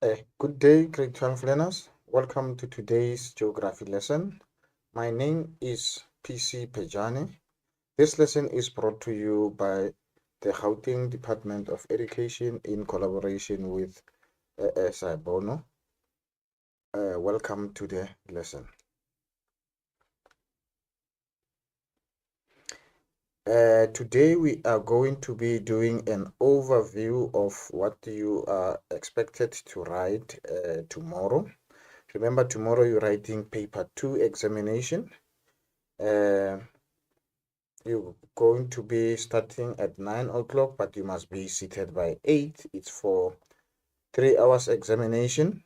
Good day, grade 12 learners. Welcome to today's geography lesson. My name is PC Pejani. This lesson is brought to you by the Gauteng Department of Education in collaboration with Saibono. Welcome to the lesson. Today we are going to be doing an overview of what you are expected to write tomorrow. Remember, tomorrow you're writing paper 2 examination. You're going to be starting at 9 o'clock, but you must be seated by 8. It's for 3 hours examination.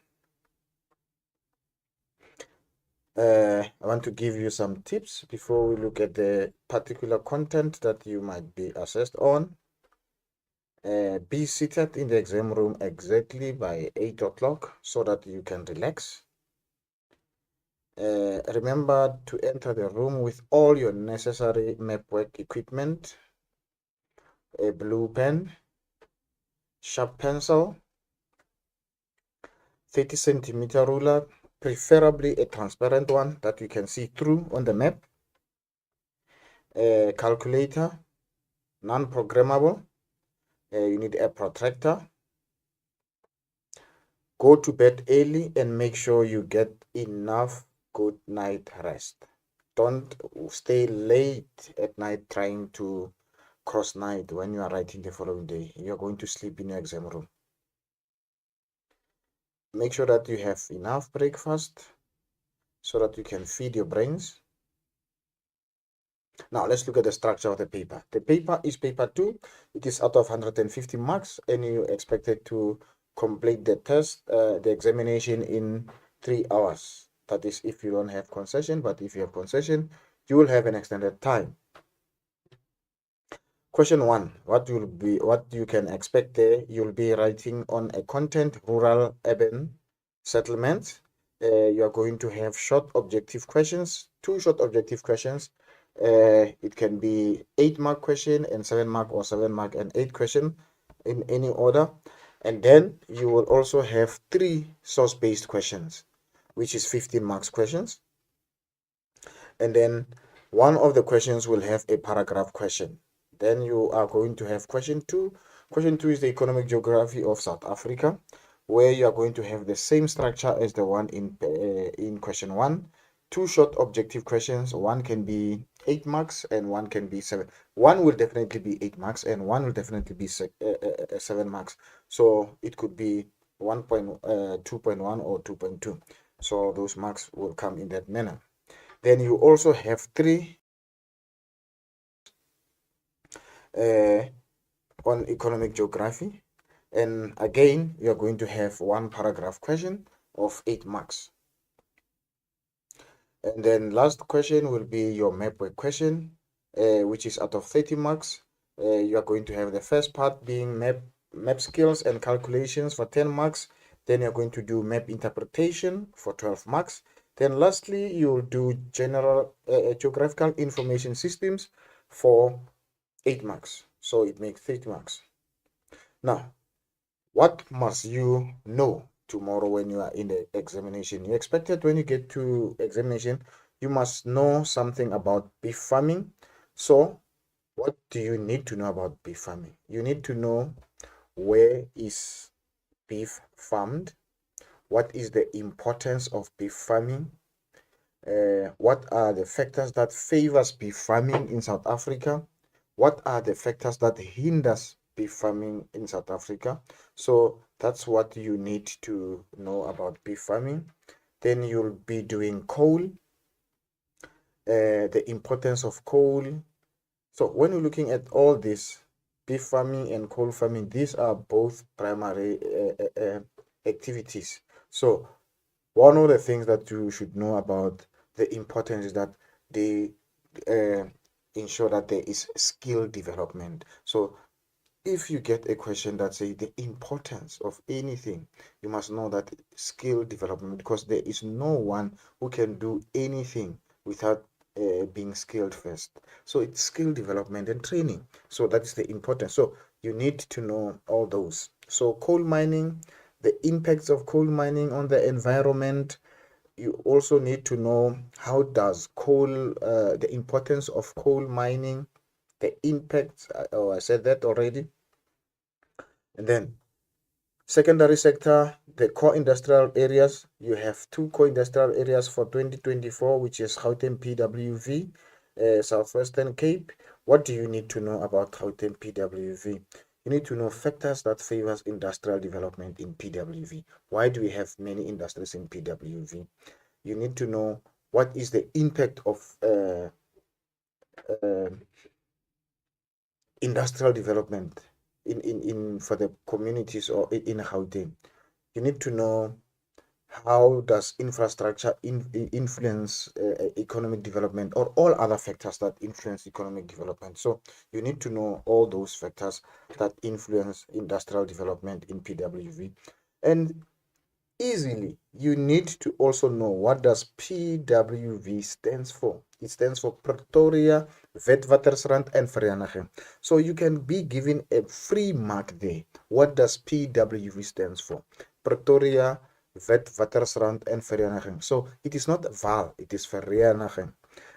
I want to give you some tips before we look at the particular content that you might be assessed on. Be seated in the exam room exactly by 8 o'clock so that you can relax. Remember to enter the room with all your necessary Mapwork equipment, a blue pen, sharp pencil, 30 centimeter ruler, preferably a transparent one that you can see through on the map, a calculator, non-programmable, you need a protractor. Go to bed early and make sure you get enough good night rest. Don't stay late at night trying to cross night when you are writing the following day. You're going to sleep in your exam room. Make sure that you have enough breakfast so that you can feed your brains. Now let's look at the structure of the paper. The paper is paper 2. It is out of 150 marks and you expected to complete the test, the examination in 3 hours. That is if you don't have concession, but if you have concession, you will have an extended time. Question 1, what you can expect there, you'll be writing on a content, rural, urban settlement. You are going to have short objective questions, 2 short objective questions. It can be 8-mark question and 7-mark or 7-mark and 8 question in any order. And then you will also have 3 source-based questions, which is 15 marks questions. And then one of the questions will have a paragraph question. Then you are going to have question 2. Question 2 is the economic geography of South Africa, where you are going to have the same structure as the one in question 1. 2 short objective questions. One can be 8 marks and one can be 7. One will definitely be 8 marks and one will definitely be 7 marks. So it could be 2.1 or 2.2. So those marks will come in that manner. Then you also have 3 on economic geography. And again, you're going to have 1 paragraph question of 8 marks. And then last question will be your Mapwork question, which is out of 30 marks. You are going to have the first part being map skills and calculations for 10 marks. Then you're going to do map interpretation for 12 marks. Then lastly, you'll do general geographical information systems for 8 marks. So it makes 30 marks. Now, what must you know tomorrow when you are in the examination? You expected when you get to examination, you must know something about beef farming. So what do you need to know about beef farming? You need to know where is beef farmed, what is the importance of beef farming, what are the factors that favors beef farming in South Africa, what are the factors that hinders beef farming in South Africa. So that's what you need to know about beef farming. Then you'll be doing coal, the importance of coal. So when you're looking at all this, beef farming and coal farming, these are both primary activities. So one of the things that you should know about the importance is that they ensure that there is skill development. So if you get a question that says the importance of anything, you must know that skill development, because there is no one who can do anything without being skilled first. So it's skill development and training. So that is the importance. So you need to know all those. So coal mining, the impacts of coal mining on the environment. You also need to know how does the importance of coal mining, the impacts. Oh, I said that already. And then secondary sector, the core industrial areas. You have two core industrial areas for 2024, which is Gauteng PWV, Southwestern Cape. What do you need to know about Gauteng PWV? You need to know factors that favors industrial development in PWV. Why do we have many industries in PWV? You need to know what is the impact of uh, industrial development in for the communities or in Gauteng. You need to know how does infrastructure influence economic development, or all other factors that influence economic development. So you need to know all those factors that influence industrial development in PWV. And easily, you need to also know what does PWV stands for. It stands for Pretoria, Witwatersrand and Vereniging. So you can be given a free mark there. What does PWV stands for? Pretoria, Witwatersrand and Vereniging. So it is not Val, it is Vereniging.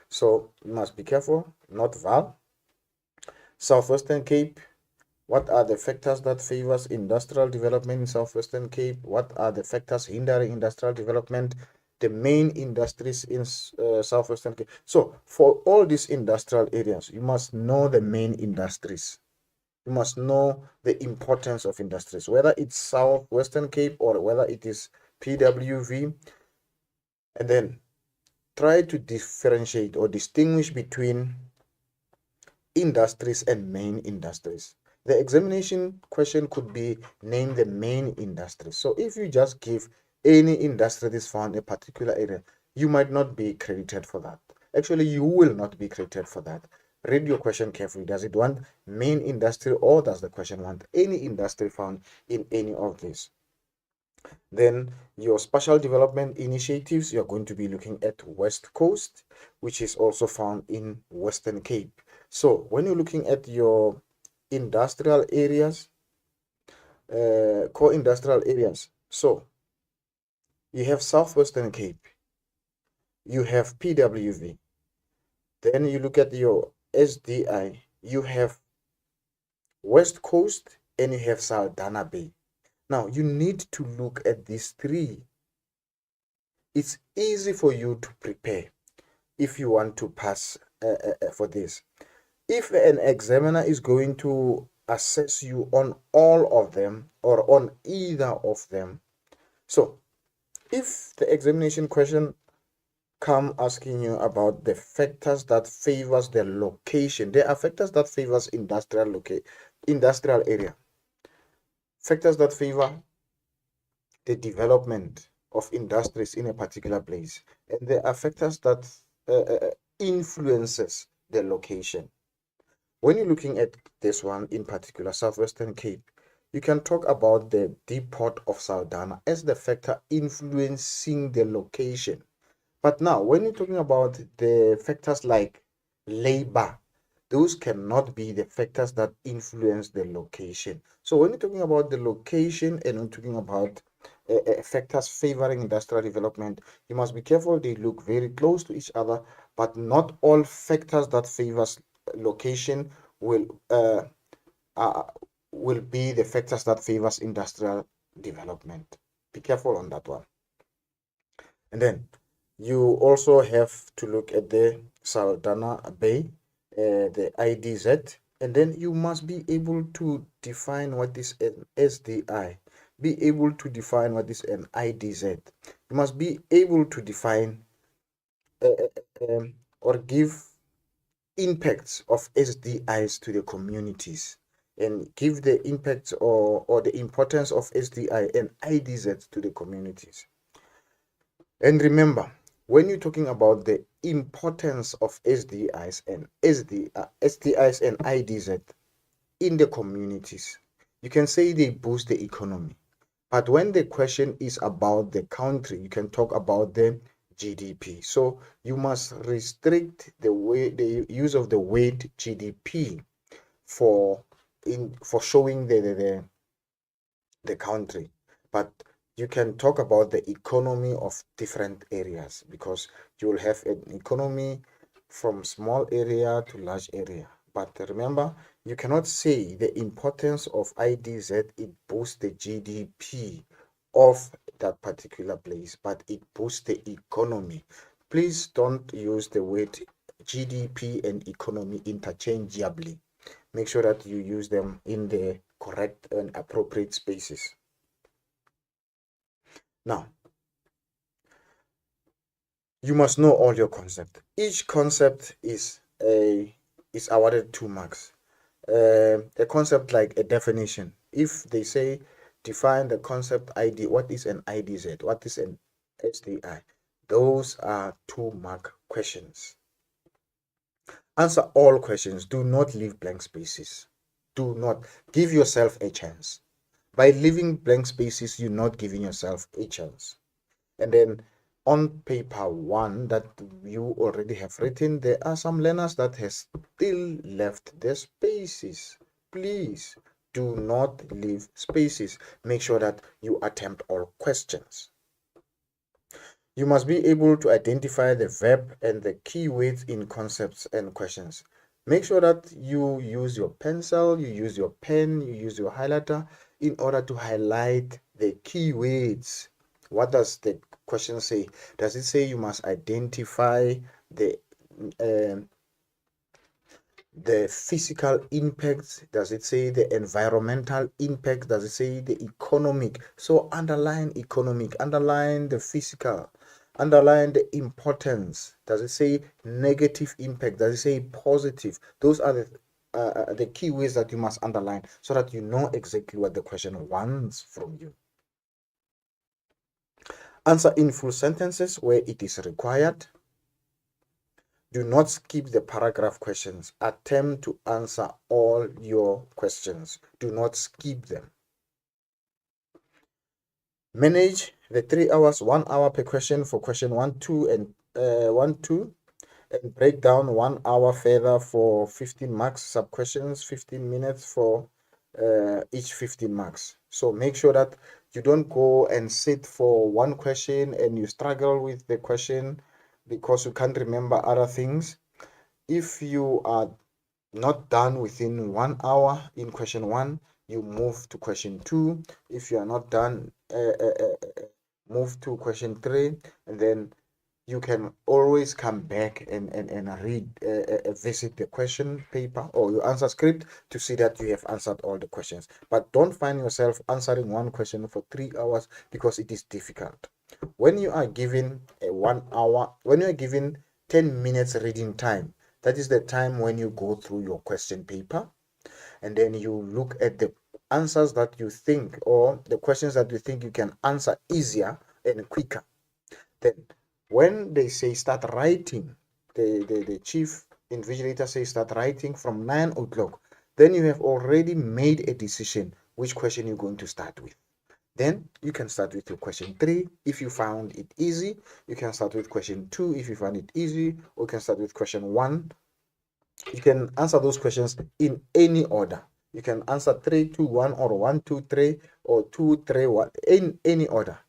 So you must be careful, not Val. Southwestern Cape, what are the factors that favors industrial development in Southwestern Cape? What are the factors hindering industrial development? The main industries in Southwestern Cape. So for all these industrial areas, you must know the main industries. You must know the importance of industries, whether it's Southwestern Cape or whether it is PWV. And then try to differentiate or distinguish between industries and main industries. The examination question could be name the main industry. So if you just give any industry that is found in a particular area, you might not be credited for that. Actually, you will not be credited for that. Read your question carefully. Does it want main industry, or does the question want any industry found in any of these? Then your special development initiatives, you're going to be looking at West Coast, which is also found in Western Cape. So when you're looking at your industrial areas, core industrial areas, so you have Southwestern Cape, you have PWV, then you look at your SDI, you have West Coast, and you have Saldanha Bay. Now you need to look at these three. It's easy for you to prepare if you want to pass for this. If an examiner is going to assess you on all of them or on either of them, so if the examination question come asking you about the factors that favors the location, there are factors that favors industrial area, factors that favor the development of industries in a particular place, and there are factors that influences the location. When you're looking at this one in particular, Southwestern Cape, you can talk about the deep port of Saldanha as the factor influencing the location. But now, when you're talking about the factors like labor, those cannot be the factors that influence the location. So when you're talking about the location and we're talking about factors favoring industrial development, you must be careful. They look very close to each other, but not all factors that favors location will uh, will be the factors that favors industrial development. Be careful on that one. And then you also have to look at the Saldanha Bay, the IDZ, and then you must be able to define what is an SDI, be able to define what is an IDZ. You must be able to define or give impacts of SDIs to the communities, and give the impacts or the importance of SDI and IDZ to the communities. And remember, when you're talking about the importance of SDIs and SDIs and IDZ in the communities, you can say they boost the economy. But when the question is about the country, you can talk about the GDP. So you must restrict the use of the word GDP for showing the country. but you can talk about the economy of different areas, because you will have an economy from small area to large area. But remember, you cannot say the importance of IDZ, it boosts the GDP of that particular place, but it boosts the economy. Please don't use the word GDP and economy interchangeably. Make sure that you use them in the correct and appropriate spaces. Now, you must know all your concept. Each concept is awarded 2 marks. A concept like a definition. If they say define the concept ID, what is an IDZ? What is an SDI? Those are 2-mark questions. Answer all questions. Do not leave blank spaces. Do not. Give yourself a chance. By leaving blank spaces, you're not giving yourself a chance. And then on paper 1 that you already have written, there are some learners that has still left the spaces. Please do not leave spaces. Make sure that you attempt all questions. You must be able to identify the verb and the keywords in concepts and questions. Make sure that you use your pencil, you use your pen, you use your highlighter in order to highlight the keywords. What does the question say? Does it say you must identify the physical impacts? Does it say the environmental impact? Does it say the economic? So underline economic, underline the physical, underline the importance. Does it say negative impact? Does it say positive? Those are the keywords that you must underline so that you know exactly what the question wants from you. Answer in full sentences where it is required. Do not skip the paragraph questions. Attempt to answer all your questions. Do not skip them. Manage the 3 hours, 1 hour per question for question 1, 2, and 1, 2, and break down 1 hour further for 15 marks, sub questions, 15 minutes for each 15 marks. So make sure that you don't go and sit for one question and you struggle with the question because you can't remember other things. If you are not done within 1 hour in question 1, you move to question 2. If you are not done, move to question 3, and then you can always come back and read, visit the question paper or your answer script to see that you have answered all the questions. But don't find yourself answering one question for 3 hours because it is difficult. When you are given a 1 hour, when you are given 10 minutes reading time, that is the time when you go through your question paper and then you look at the answers that you think or the questions that you think you can answer easier and quicker. Then when they say start writing, the chief invigilator says start writing from 9 o'clock, then you have already made a decision which question you're going to start with. Then you can start with your question 3 if you found it easy. You can start with question 2 if you found it easy, or you can start with question 1. You can answer those questions in any order. You can answer 3, 2, 1, or 1, 2, 3, or 2, 3, 1, in any order.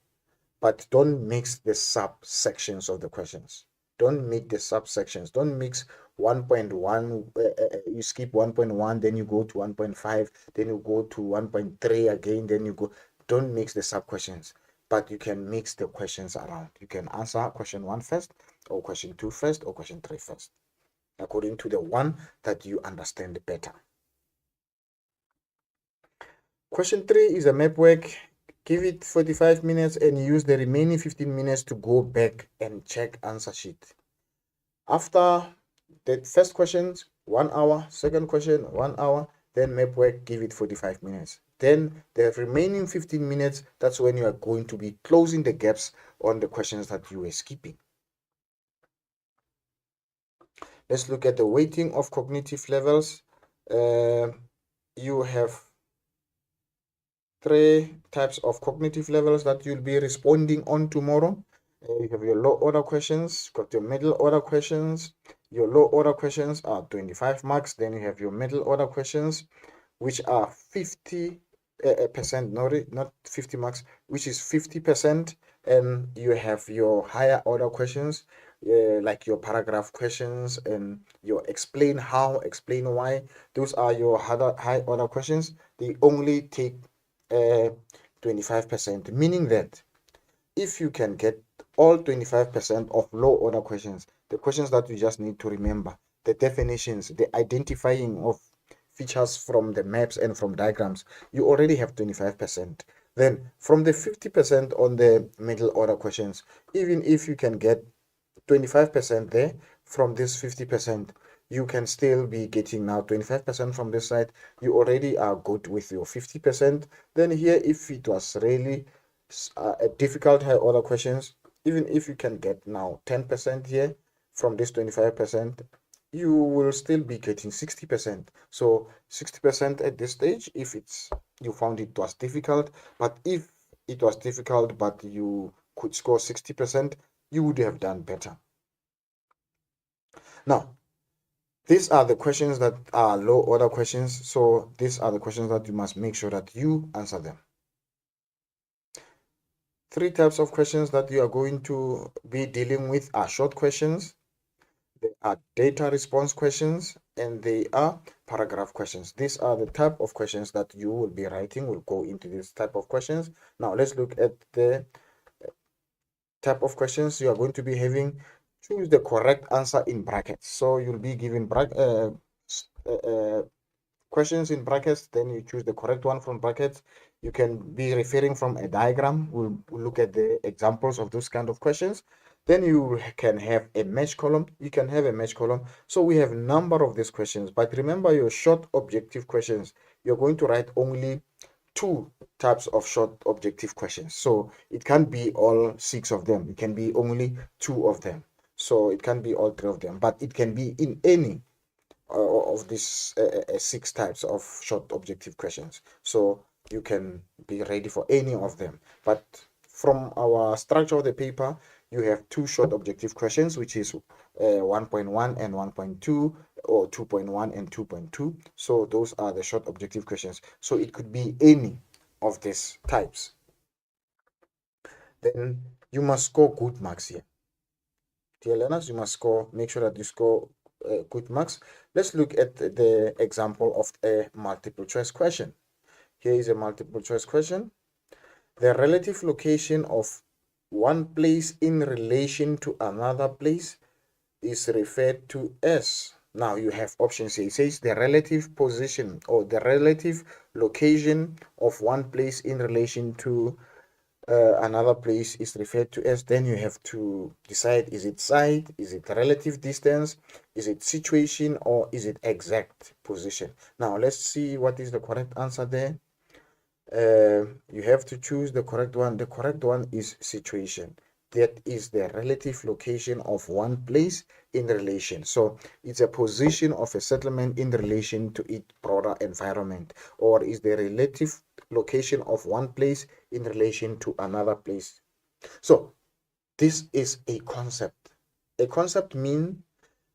But don't mix the subsections of the questions. Don't mix the subsections. Don't mix 1.1, you skip 1.1, then you go to 1.5, then you go to 1.3 again, then you go. Don't mix the sub questions, but you can mix the questions around. You can answer question 1 first, or question 2 first, or question 3 first, according to the one that you understand better. Question 3 is a map work. Give it 45 minutes and use the remaining 15 minutes to go back and check answer sheet. After the first questions, 1 hour, second question, 1 hour, then map work, give it 45 minutes. Then the remaining 15 minutes, that's when you are going to be closing the gaps on the questions that you were skipping. Let's look at the weighting of cognitive levels. You have 3 types of cognitive levels that you'll be responding on tomorrow. You have your low order questions, got your middle order questions. Your low order questions are 25 marks. Then you have your middle order questions, which are 50 percent, not 50 marks, which is 50%, and you have your higher order questions, like your paragraph questions and your explain how, explain why. Those are your high order questions. They only take 25%, meaning that if you can get all 25% of low order questions, the questions that you just need to remember, the definitions, the identifying of features from the maps and from diagrams, you already have 25%. Then from the 50% on the middle order questions, even if you can get 25% there from this 50%, you can still be getting now 25% from this side. You already are good with your 50%. Then here, if it was really a difficult high order questions, even if you can get now 10% here from this 25%, you will still be getting 60%. So 60% at this stage, if it's you found it was difficult, but if it was difficult but you could score 60%, you would have done better. Now, these are the questions that are low order questions. So these are the questions that you must make sure that you answer them. Three types of questions that you are going to be dealing with are short questions, they are data response questions, and they are paragraph questions. These are the type of questions that you will be writing. We'll go into this type of questions. Now let's look at the type of questions you are going to be having. Choose the correct answer in brackets. So you'll be given questions in brackets, then you choose the correct one from brackets. You can be referring from a diagram. We'll look at the examples of those kind of questions. Then you can have a match column. You can have a match column. So we have a number of these questions, but remember your short objective questions. You're going to write only two types of short objective questions. So it can't be all six of them. It can be only two of them. So it can't be all three of them, but it can be in any of these six types of short objective questions. So you can be ready for any of them. But from our structure of the paper, you have two short objective questions, which is 1.1 and 1.2, or 2.1 and 2.2. So those are the short objective questions. So it could be any of these types. Then you must score good marks here. Dear learners, you must score, make sure that you score good marks. Let's look at the example of a multiple choice question. Here is a multiple choice question. The relative location of one place in relation to another place is referred to as. Now you have options here. It says the relative position or the relative location of one place in relation to another place is referred to as. Then you have to decide, is it side, is it relative distance, is it situation, or is it exact position. Now let's see what is the correct answer there. You have to choose the correct one. The correct one is situation. That is the relative location of one place in relation. So it's a position of a settlement in relation to its broader environment, or is the relative location of one place in relation to another place. So this is a concept. A concept means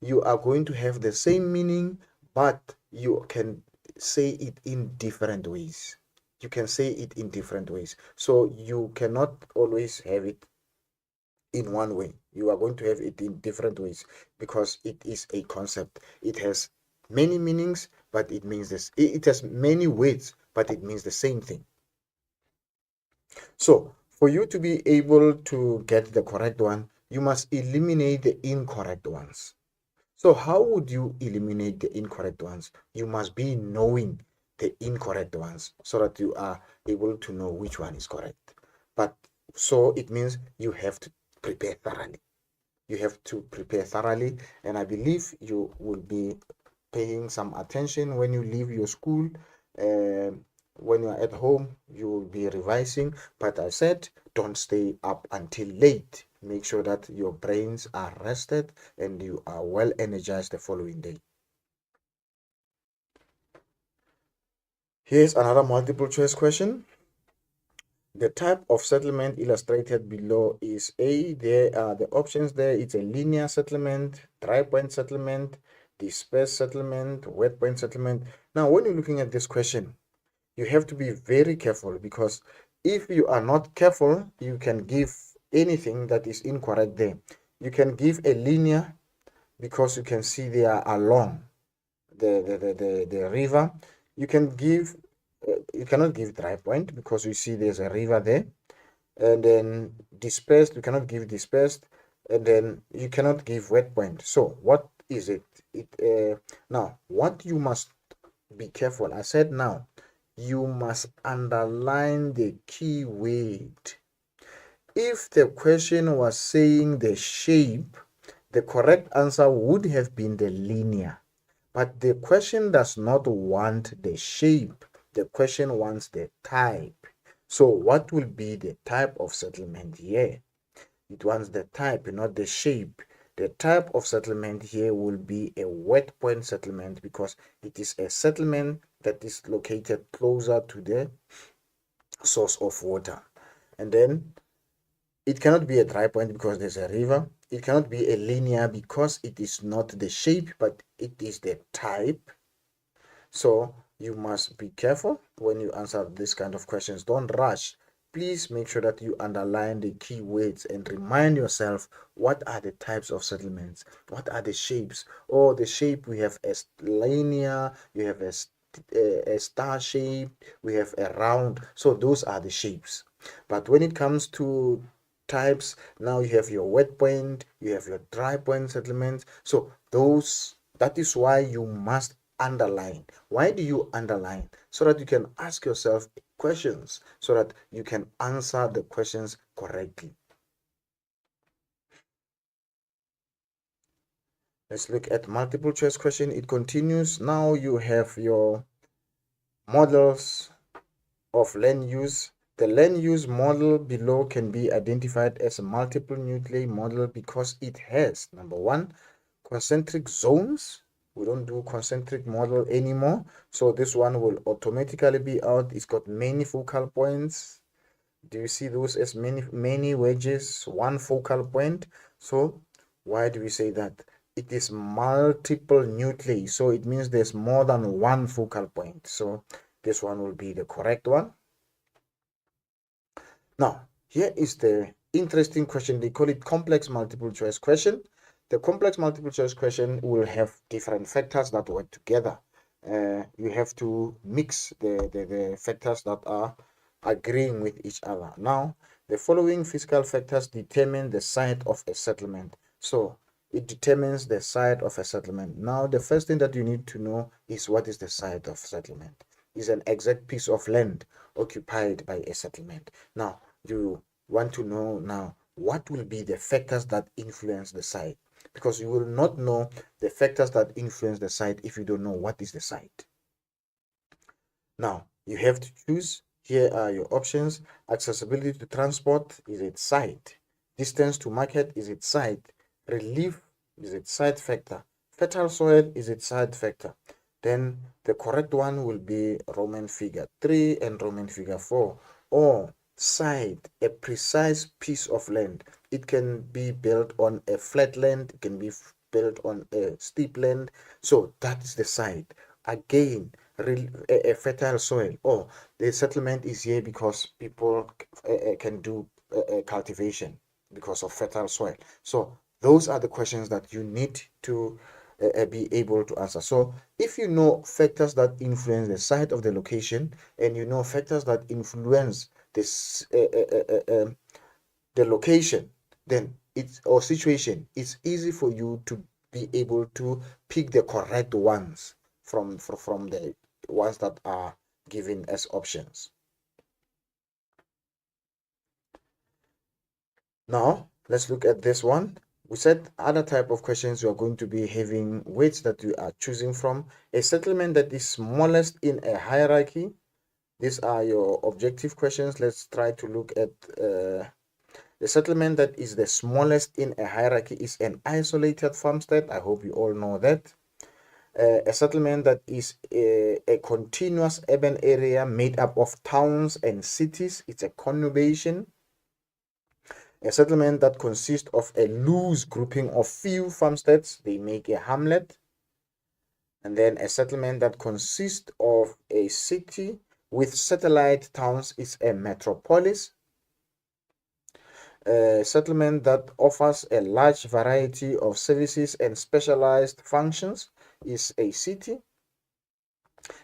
you are going to have the same meaning, but you can say it in different ways. You can say it in different ways. So you cannot always have it in one way. You are going to have it in different ways because it is a concept. It has many meanings, but it means this. It has many words, but it means the same thing. So for you to be able to get the correct one, you must eliminate the incorrect ones. So how would you eliminate the incorrect ones? You must be knowing the incorrect ones so that you are able to know which one is correct. But so it means you have to prepare thoroughly. You have to prepare thoroughly, and I believe you will be paying some attention when you leave your school. When you are at home, you will be revising. But I said, don't stay up until late. Make sure that your brains are rested and you are well energized the following day. Here's another multiple choice question. The type of settlement illustrated below is A. There are the options there. It's a linear settlement, dry point settlement, dispersed settlement, wet point settlement. Now, when you're looking at this question, you have to be very careful, because if you are not careful, you can give anything that is incorrect there. You can give a linear because you can see they are along the river. You can give, you cannot give dry point because you see there's a river there. And then dispersed, you cannot give dispersed. And then you cannot give wet point. So what is it? Now what you must be careful, I said, now you must underline the key word. If the question was saying the shape, the correct answer would have been the linear. But the question does not want the shape. The question wants the type. So what will be the type of settlement here? It wants the type, not the shape. The type of settlement here will be a wet point settlement, because it is a settlement that is located closer to the source of water. And then it cannot be a dry point because there's a river. It cannot be a linear because it is not the shape, but it is the type. So you must be careful when you answer this kind of questions. Don't rush. Please make sure that you underline the key words and remind yourself, what are the types of settlements? What are the shapes? Oh, the shape, we have a linear, you have a star shape, we have a round. So those are the shapes. But when it comes to types, now you have your wet point, you have your dry point settlements. So that is why you must underline. Why do you underline? So that you can ask yourself questions, so that you can answer the questions correctly. Let's look at multiple choice question. It continues. Now you have your models of land use. The land use model below can be identified as a multiple nuclei model because it has, number one, concentric zones. We don't do concentric model anymore, so this one will automatically be out. It's got many focal points. Do you see those as many wedges, one focal point? So why do we say that? It is multiple nuclei, so it means there's more than one focal point. So this one will be the correct one. Now, here is the interesting question. They call it complex multiple choice question. The complex multiple choice question will have different factors that work together. You have to mix the factors that are agreeing with each other. Now, the following physical factors determine the site of a settlement. So, it determines the site of a settlement. Now, the first thing that you need to know is, what is the site of settlement? Is an exact piece of land occupied by a settlement. Now, you want to know now, what will be the factors that influence the site? Because you will not know the factors that influence the site if you don't know what is the site. Now, you have to choose. Here are your options. Accessibility to transport, is it site? Distance to market, is it site? Relief, is it site factor? Fertile soil, is it site factor? Then the correct one will be Roman figure 3 and Roman figure 4. Or site, a precise piece of land. It can be built on a flat land, it can be built on a steep land. So that is the site. Again, a fertile soil. Oh, the settlement is here because people can do cultivation because of fertile soil. So those are the questions that you need to be able to answer. So if you know factors that influence the site of the location, and you know factors that influence this the location, then it's or situation, it's easy for you to be able to pick the correct ones from the ones that are given as options. Now let's look at this one. We said other type of questions, you are going to be having weights that you are choosing from. A settlement that is smallest in a hierarchy. These are your objective questions. Let's try to look at the settlement that is the smallest in a hierarchy is an isolated farmstead. I hope you all know that. A settlement that is a continuous urban area made up of towns and cities. It's a conurbation. A settlement that consists of a loose grouping of few farmsteads. They make a hamlet. And then a settlement that consists of a city With satellite towns is a metropolis. A settlement that offers a large variety of services and specialized functions is a city.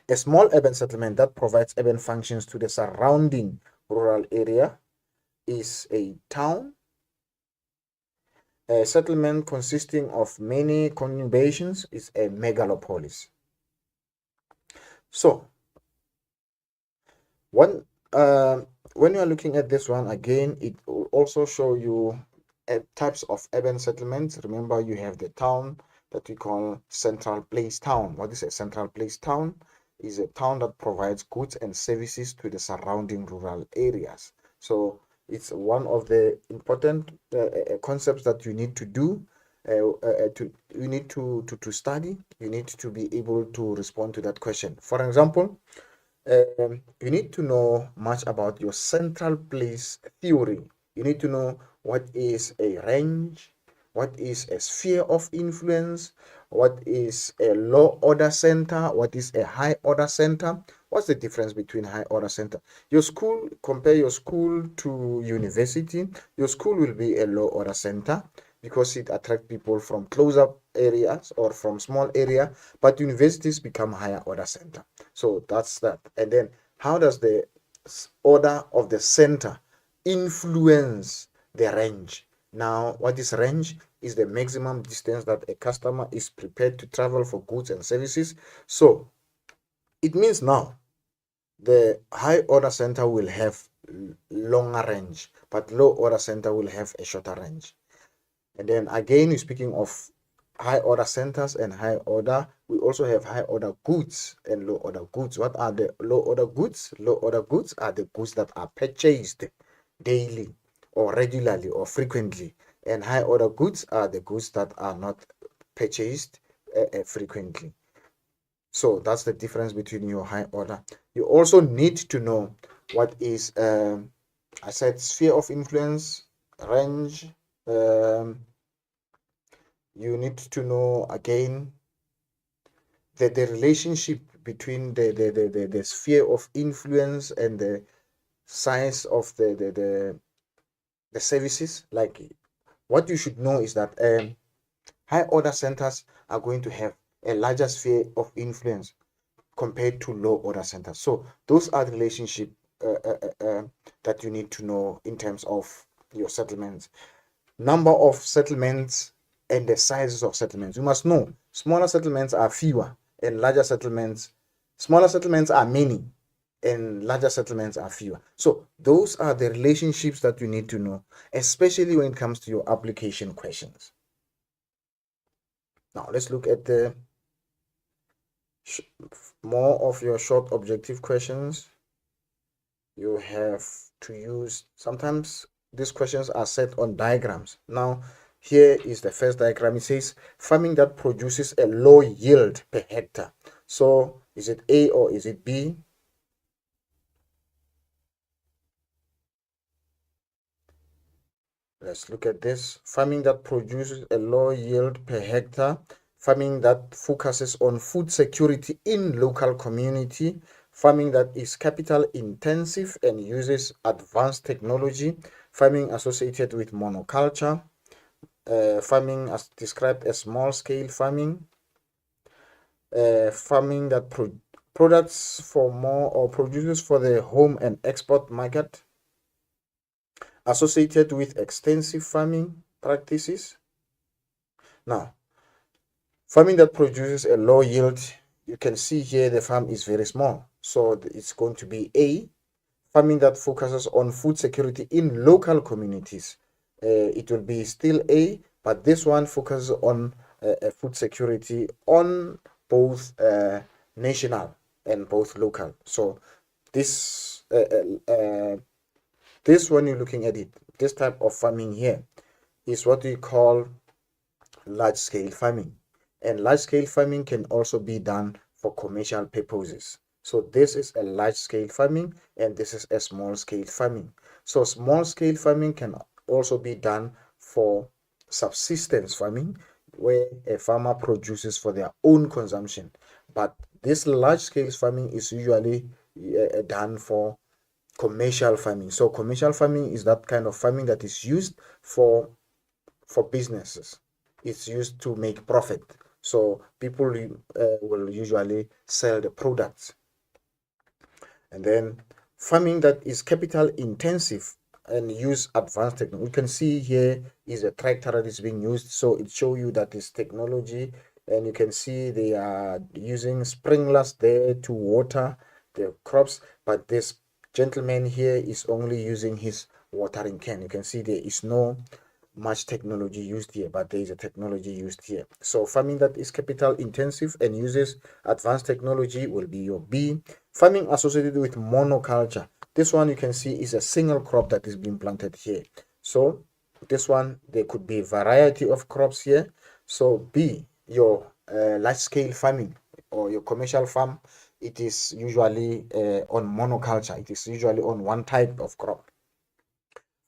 A small urban settlement that provides urban functions to the surrounding rural area is a town. A settlement consisting of many conurbations is a megalopolis. So, when you are looking at this one again, it will also show you types of urban settlements. Remember, you have the town that we call central place town. What is a central place town? Is a town that provides goods and services to the surrounding rural areas. So it's one of the important concepts that you need to do. You need to study. You need to be able to respond to that question. For example, you need to know much about your central place theory. You need to know what is a range, what is a sphere of influence, what is a low order center, what is a high order center. What's the difference between high order center? Your school, compare your school to university. Your school will be a low order center because it attracts people from close-up areas or from small area, but universities become higher order center. So that's that. And then how does the order of the center influence the range? Now, what is range? Is the maximum distance that a customer is prepared to travel for goods and services. So it means now the high order center will have longer range, but low order center will have a shorter range. And then again, we're speaking of high order centers and high order. We also have high order goods and low order goods. What are the low order goods? Low order goods are the goods that are purchased daily or regularly or frequently. And high order goods are the goods that are not purchased frequently. So that's the difference between your high order. You also need to know what is, I said, sphere of influence, range. You need to know again the relationship between the sphere of influence and the size of the services. Like what you should know is that high order centers are going to have a larger sphere of influence compared to low order centers. So those are the relationship that you need to know in terms of your settlements. Number of settlements and the sizes of settlements. You must know smaller settlements are fewer and smaller settlements are many and larger settlements are fewer. So those are the relationships that you need to know, especially when it comes to your application questions. Now let's look at the more of your short objective questions. You have to use, sometimes these questions are set on diagrams. Now here is the first diagram. It says farming that produces a low yield per hectare. So is it A or is it B? Let's look at this. Farming that produces a low yield per hectare. Farming that focuses on food security in local community. Farming that is capital intensive and uses advanced technology. Farming associated with monoculture. Farming as described as small scale farming. Farming that products for more or produces for the home and export market, associated with extensive farming practices. Now, farming that produces a low yield, you can see here the farm is very small, so it's going to be A. Farming that focuses on food security in local communities, it will be still A, but this one focuses on food security on both national and both local. So this this one you're looking at it, this type of farming here is what we call large scale farming, and large scale farming can also be done for commercial purposes. So this is a large scale farming and this is a small scale farming. So small scale farming can also be done for subsistence farming, where a farmer produces for their own consumption. But this large scale farming is usually done for commercial farming. So commercial farming is that kind of farming that is used for businesses. It's used to make profit. So people will usually sell the products. And then farming that is capital intensive and use advanced technology. We can see here is a tractor that is being used. So it shows you that is technology. And you can see they are using sprinklers there to water the crops. But this gentleman here is only using his watering can. You can see there is no much technology used here, but there is a technology used here. So farming that is capital intensive and uses advanced technology will be your B. Farming associated with monoculture. This one you can see is a single crop that is being planted here. So this one, there could be a variety of crops here. So B, your large scale farming or your commercial farm, it is usually on monoculture. It is usually on one type of crop.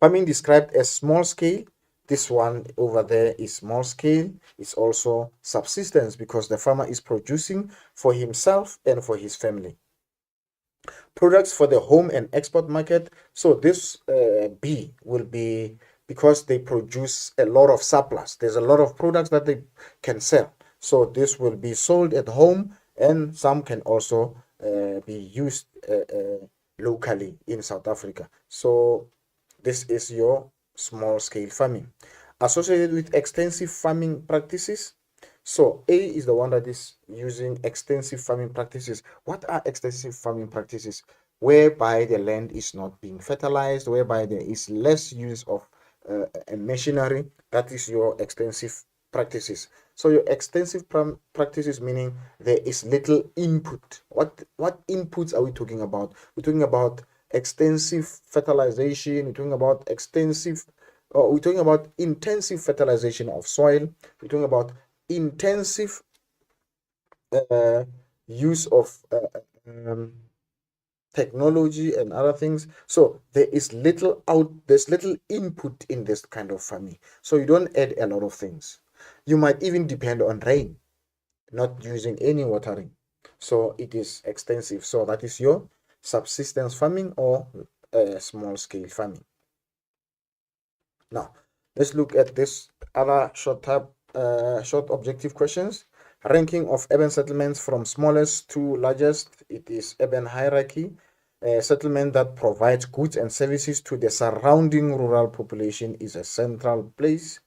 Farming described as small scale. This one over there is small scale. It's also subsistence because the farmer is producing for himself and for his family. Products for the home and export market. So this B will be because they produce a lot of surplus. There's a lot of products that they can sell. So this will be sold at home, and some can also be used locally in South Africa. So this is your small scale farming. Associated with extensive farming practices. So A is the one that is using extensive farming practices. What are extensive farming practices? Whereby the land is not being fertilized, whereby there is less use of machinery. That is your extensive practices. So your extensive practices meaning there is little input. What inputs are we talking about? We're talking about extensive fertilization. We're talking about we're talking about intensive fertilization of soil. We're talking about intensive use of technology and other things. So there's little input in this kind of farming. So you don't add a lot of things. You might even depend on rain, not using any watering. So it is extensive. So that is your subsistence farming or small scale farming. Now let's look at this other short objective questions. Ranking of urban settlements from smallest to largest. It is urban hierarchy. A settlement that provides goods and services to the surrounding rural population is a central place.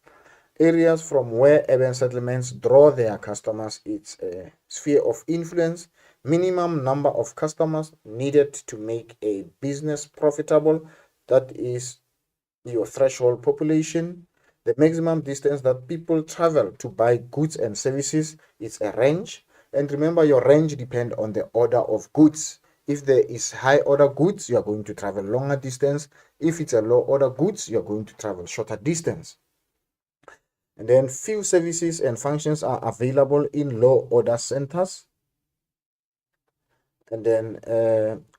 Areas from where urban settlements draw their customers, it's a sphere of influence. Minimum number of customers needed to make a business profitable. That is your threshold population. The maximum distance that people travel to buy goods and services is a range. And remember, your range depends on the order of goods. If there is high order goods, you are going to travel longer distance. If it's a low order goods, you are going to travel shorter distance. And then few services and functions are available in low order centers. And then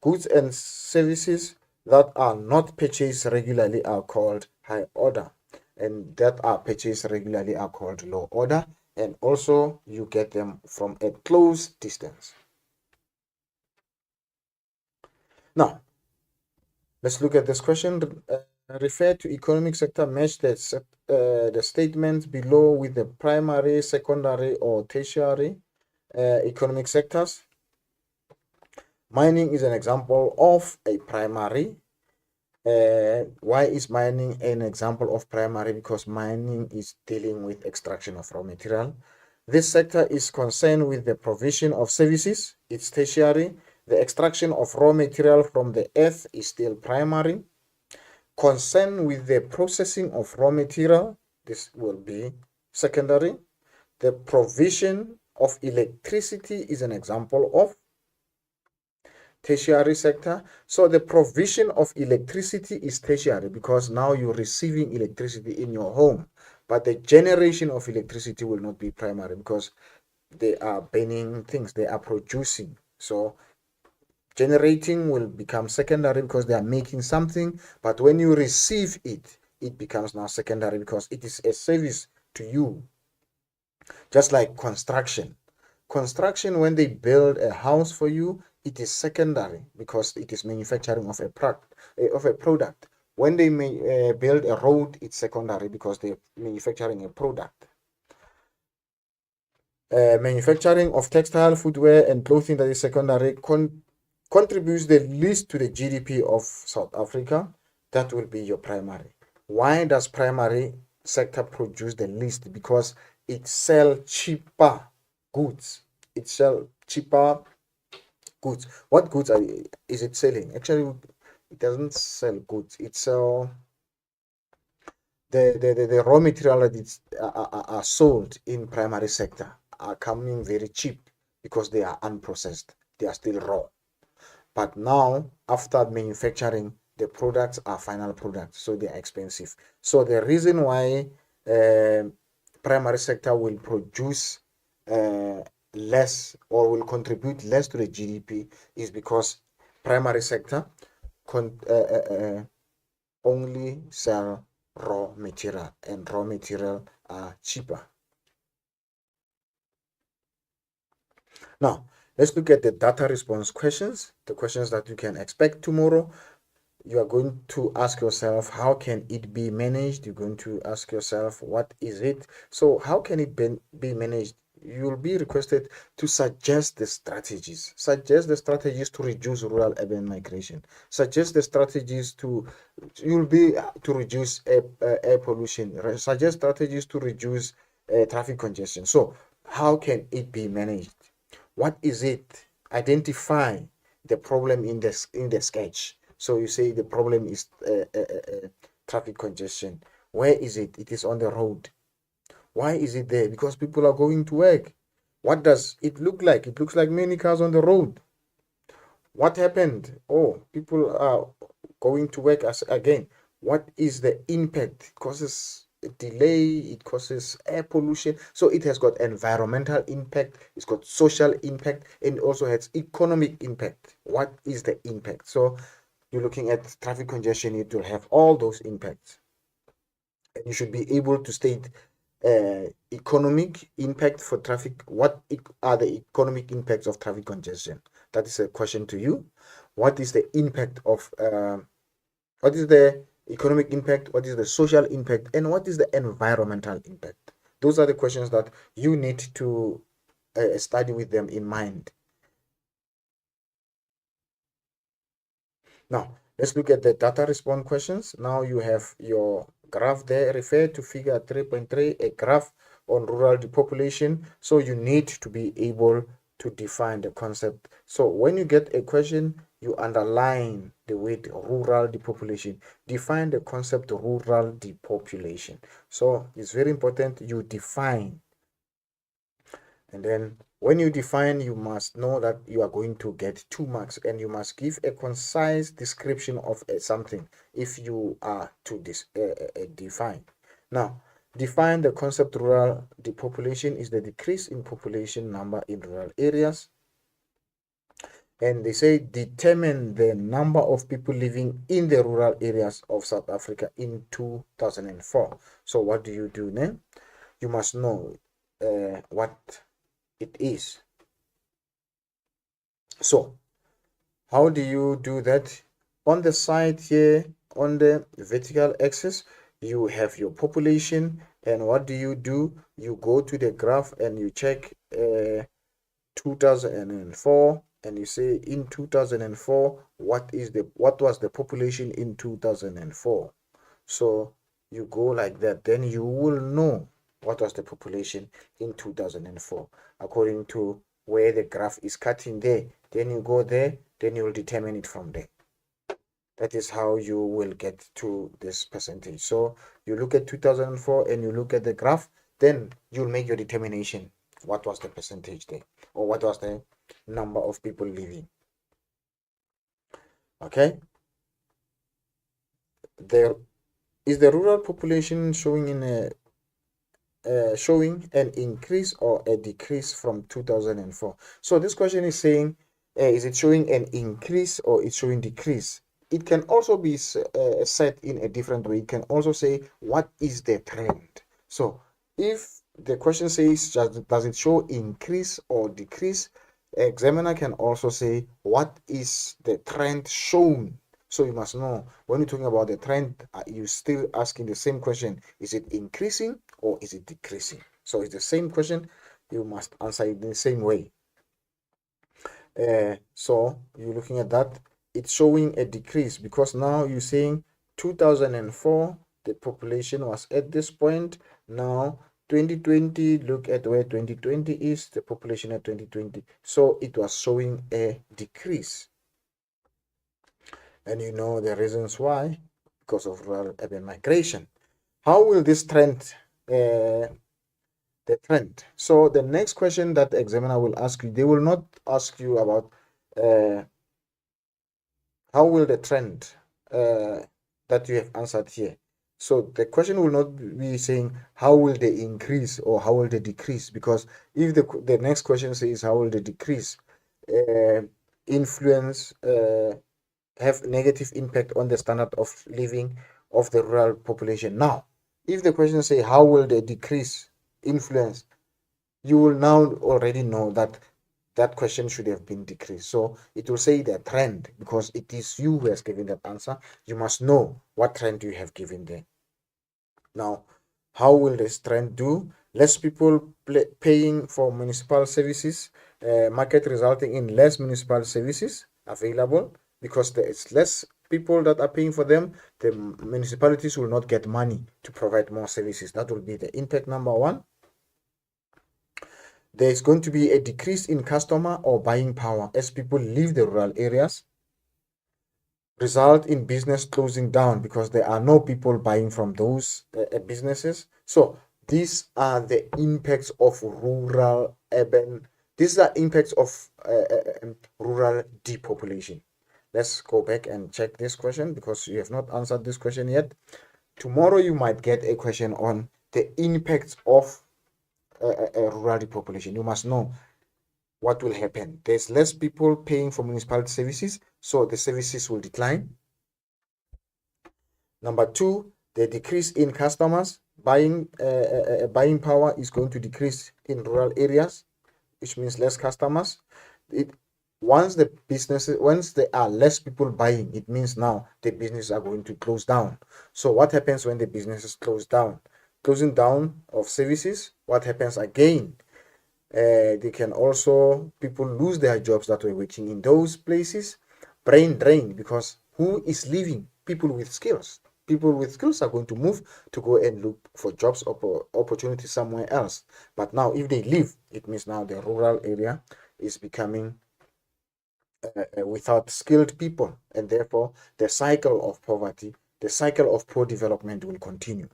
goods and services that are not purchased regularly are called high order, and that are purchased regularly are called low order. And also you get them from a close distance. Now let's look at this question. Refer to economic sector, match the statements below with the primary, secondary or tertiary economic sectors. Mining is an example of a primary. Why is mining an example of primary? Because mining is dealing with extraction of raw material. This sector is concerned with the provision of services. It's tertiary. The extraction of raw material from the earth is still primary. Concerned with the processing of raw material, this will be secondary. The provision of electricity is an example of tertiary sector. So the provision of electricity is tertiary because now you're receiving electricity in your home, but the generation of electricity will not be primary because they are burning things, they are producing. So generating will become secondary because they are making something, but when you receive it, it becomes now secondary because it is a service to you. Just like construction, when they build a house for you, it is secondary because it is manufacturing of a product. When they may build a road, it's secondary because they're manufacturing a product. Manufacturing of textile, footwear, and clothing, that is secondary, contributes the least to the GDP of South Africa. That will be your primary. Why does primary sector produce the least? Because it sells cheaper goods. It sells cheaper goods. What goods is it selling? Actually, it doesn't sell goods. It sells the raw material that are sold in primary sector are coming very cheap because they are unprocessed. They are still raw. But now, after manufacturing, the products are final products, so they are expensive. So the reason why primary sector will produce less or will contribute less to the GDP is because primary sector only sell raw material, and raw material are cheaper. Now, let's look at the data response questions, the questions that you can expect tomorrow. You are going to ask yourself, how can it be managed? You're going to ask yourself, what is it? So how can it be managed? You'll be requested to suggest the strategies. Suggest the strategies to reduce rural-urban migration. Suggest the strategies to reduce air pollution. Suggest strategies to reduce traffic congestion. So how can it be managed? What is it? Identify the problem in the sketch. So you say the problem is traffic congestion. Where is it? It is on the road. Why is it there? Because people are going to work. What does it look like? It looks like many cars on the road. What happened? Oh, people are going to work again. What is the impact? It causes a delay, it causes air pollution. So it has got environmental impact, it's got social impact, and it also has economic impact. What is the impact? So you're looking at traffic congestion, it will have all those impacts. And you should be able to state economic impact for traffic. What are the economic impacts of traffic congestion? That is a question to you. What is the impact of what is the economic impact? What is the social impact? And what is the environmental impact? Those are the questions that you need to study with them in mind. Now, let's look at the data response questions. Now you have your graph there. Refer to figure 3.3, a graph on rural depopulation. So you need to be able to define the concept. So when you get a question, you underline the word rural depopulation. Define the concept rural depopulation. So it's very important you define. And then when you define, you must know that you are going to get 2 marks, and you must give a concise description of something if you are to define. Now, define the concept rural depopulation is the decrease in population number in rural areas. And they say determine the number of people living in the rural areas of South Africa in 2004. So what do you do then? You must know what it is. So how do you do that? On the side here, on the vertical axis, you have your population, and what do? You go to the graph and you check 2004, and you say in 2004 what was the population in 2004. So you go like that, then you will know what was the population in 2004 according to where the graph is cutting there. Then you go there, then you will determine it from there. That is how you will get to this percentage. So you look at 2004 and you look at the graph, then you'll make your determination. What was the percentage there, or what was the number of people living? Okay. There is the rural population showing an increase or a decrease from 2004. So this question is saying, is it showing an increase or it's showing decrease? It can also be set in a different way. It can also say, what is the trend? So if the question says, does it show increase or decrease? Examiner can also say, what is the trend shown? So you must know, when you're talking about the trend, you're still asking the same question. Is it increasing or is it decreasing? So it's the same question. You must answer it in the same way. So you're looking at that. It's showing a decrease because now you're saying 2004, the population was at this point. Now 2020, look at where 2020 is, the population at 2020. So it was showing a decrease. And you know the reasons why, because of rural urban migration. How will this trend, the trend? So the next question that the examiner will ask you, they will not ask you about how will the trend that you have answered here. So the question will not be saying how will they increase or how will they decrease, because if the next question says how will they decrease, influence, have negative impact on the standard of living of the rural population. Now, if the question say how will they decrease, influence, you will now already know that that question should have been decreased. So it will say the trend because it is you who has given that answer. You must know what trend you have given there. Now, how will this trend do? Less people paying for municipal services, market resulting in less municipal services available because there is less people that are paying for them. The municipalities will not get money to provide more services. That will be the impact number one. There is going to be a decrease in customer or buying power as people leave the rural areas, result in business closing down because there are no people buying from those businesses. So these are the impacts of rural urban. These are impacts of rural depopulation. Let's go back and check this question because you have not answered this question yet. Tomorrow you might get a question on the impacts of rural depopulation. You must know what will happen. There's less people paying for municipality services, so the services will decline. Number two, the decrease in customers buying power is going to decrease in rural areas, which means less customers. Once there are less people buying, it means now the businesses are going to close down. So what happens when the businesses close down? Closing down of services. What happens again? They can also, people lose their jobs that were working in those places. Brain drain, because who is leaving? People with skills. People with skills are going to move to go and look for jobs opportunities somewhere else. But now if they leave, it means now the rural area is becoming without skilled people, and therefore the cycle of poverty, the cycle of poor development will continue.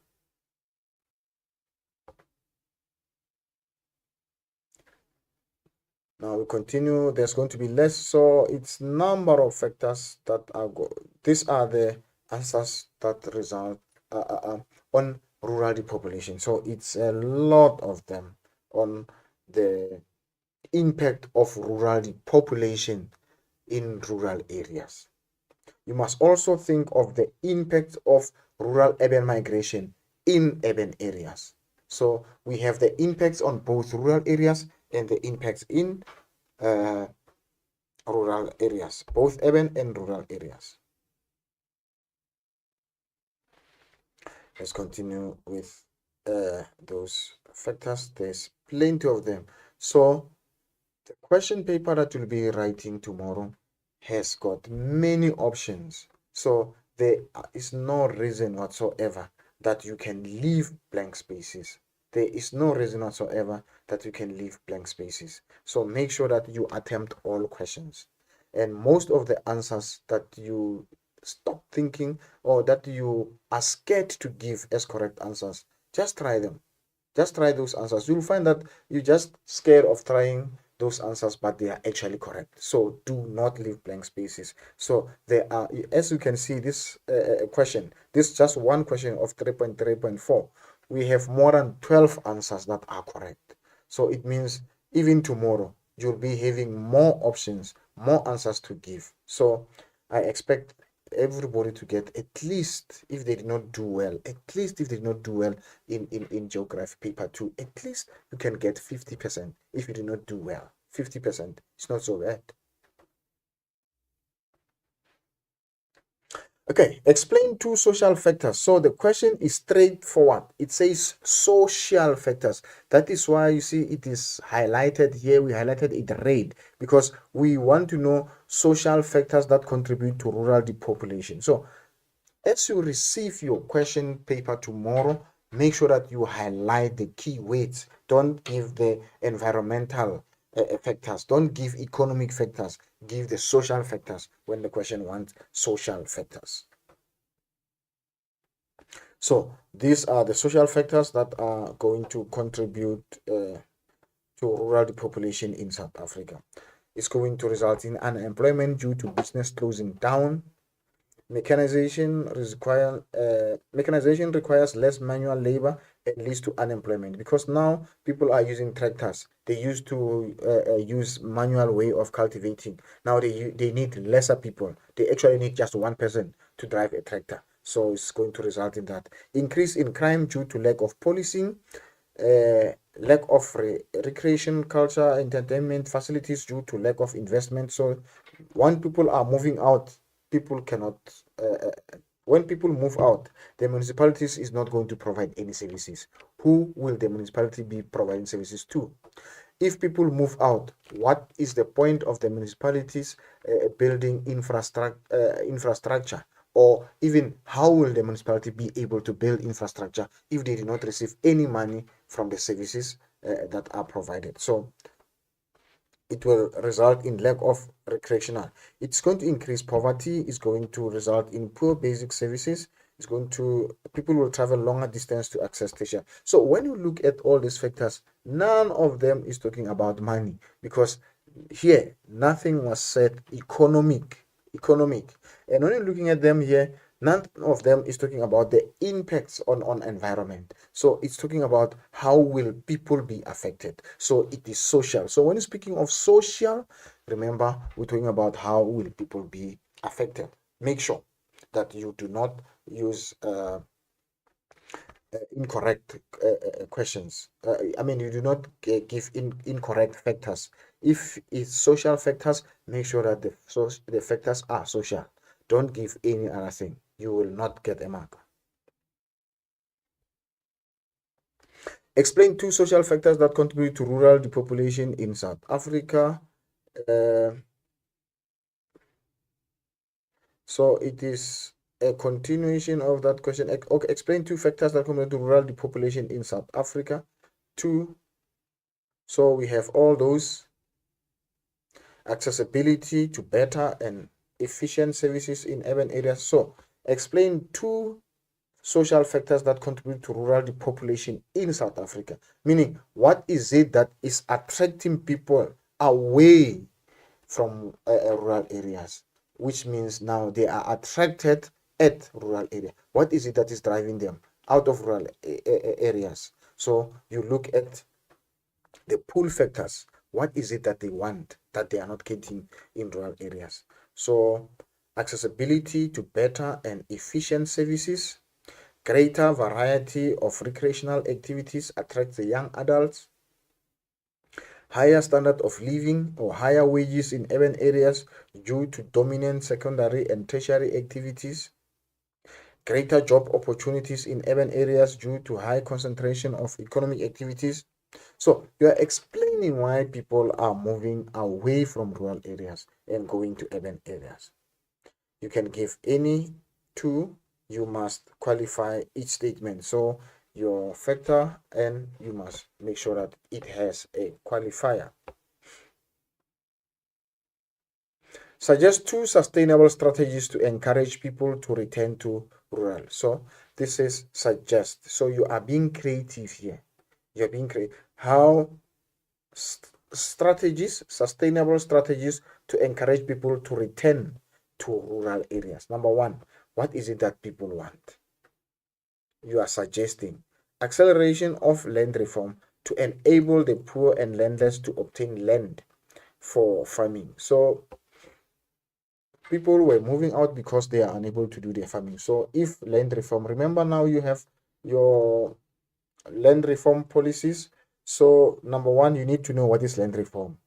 Now we continue. There's going to be less, so it's number of factors that are these are the answers that result on rural depopulation. So it's a lot of them on the impact of rural depopulation in rural areas. You must also think of the impact of rural urban migration in urban areas. So we have the impacts on both rural areas and the impacts in rural areas, both urban and rural areas. Let's continue with those factors. There's plenty of them. So the question paper that you'll be writing tomorrow has got many options. So there is no reason whatsoever that you can leave blank spaces. There is no reason whatsoever that you can leave blank spaces. So make sure that you attempt all questions. And most of the answers that you stop thinking or that you are scared to give as correct answers, just try them. Just try those answers. You'll find that you're just scared of trying those answers, but they are actually correct. So do not leave blank spaces. So there are, as you can see, this question, this just one question of 3.3.4, we have more than 12 answers that are correct. So it means even tomorrow you'll be having more options, more answers to give. So I expect everybody to get, at least if they did not do well, at least if they did not do well in geography paper 2, at least you can get 50% if you did not do well. 50%. It's not so bad. Okay, explain two social factors. So the question is straightforward. It says social factors. That is why you see it is highlighted here. We highlighted it red because we want to know social factors that contribute to rural depopulation. So as you receive your question paper tomorrow, make sure that you highlight the key words. Don't give the environmental factors. Don't give economic factors. Give the social factors when the question wants social factors. So these are the social factors that are going to contribute to rural depopulation in South Africa. It's going to result in unemployment due to business closing down. Mechanization requires less manual labor and leads to unemployment because now people are using tractors. They used to use manual way of cultivating. Now they need lesser people. They actually need just one person to drive a tractor. So it's going to result in that increase in crime due to lack of policing, lack of recreation, culture, entertainment facilities due to lack of investment. So when people are moving out, people cannot. When people move out, the municipalities is not going to provide any services. Who will the municipality be providing services to? If people move out, what is the point of the municipalities building infrastructure? Or even how will the municipality be able to build infrastructure if they do not receive any money from the services that are provided? So it will result in lack of recreational. It's going to increase poverty. It's going to result in poor basic services. It's going to, people will travel longer distance to access station. So when you look at all these factors, none of them is talking about money because here nothing was said economic. And when you're looking at them here, none of them is talking about the impacts on environment. So it's talking about how will people be affected. So it is social. So when you're speaking of social, remember we're talking about how will people be affected. Make sure that you do not use incorrect questions. I mean, you do not give incorrect factors. If it's social factors, make sure that the factors are social. Don't give any other thing. You will not get a mark. Explain two social factors that contribute to rural depopulation in South Africa. Uh, so it is a continuation of that question. Okay, explain two factors that contribute to rural depopulation in South Africa. Two. So we have all those: accessibility to better and efficient services in urban areas. So explain two social factors that contribute to rural depopulation in South Africa. Meaning, what is it that is attracting people away from rural areas? Which means now they are attracted at rural area. What is it that is driving them out of rural areas? So you look at the pull factors. What is it that they want that they are not getting in rural areas? So accessibility to better and efficient services, greater variety of recreational activities attracts the young adults, higher standard of living or higher wages in urban areas due to dominant secondary and tertiary activities, greater job opportunities in urban areas due to high concentration of economic activities. So you are explaining why people are moving away from rural areas and going to urban areas. You can give any two, you must qualify each statement. So your factor, and you must make sure that it has a qualifier. Suggest two sustainable strategies to encourage people to return to rural. So this is suggest. So you are being creative here. You're being creative. How strategies, sustainable strategies to encourage people to return to rural areas. Number one, what is it that people want? You are suggesting acceleration of land reform to enable the poor and landless to obtain land for farming. So people were moving out because they are unable to do their farming. So if land reform, remember now you have your land reform policies. So number one, you need to know what is land reform.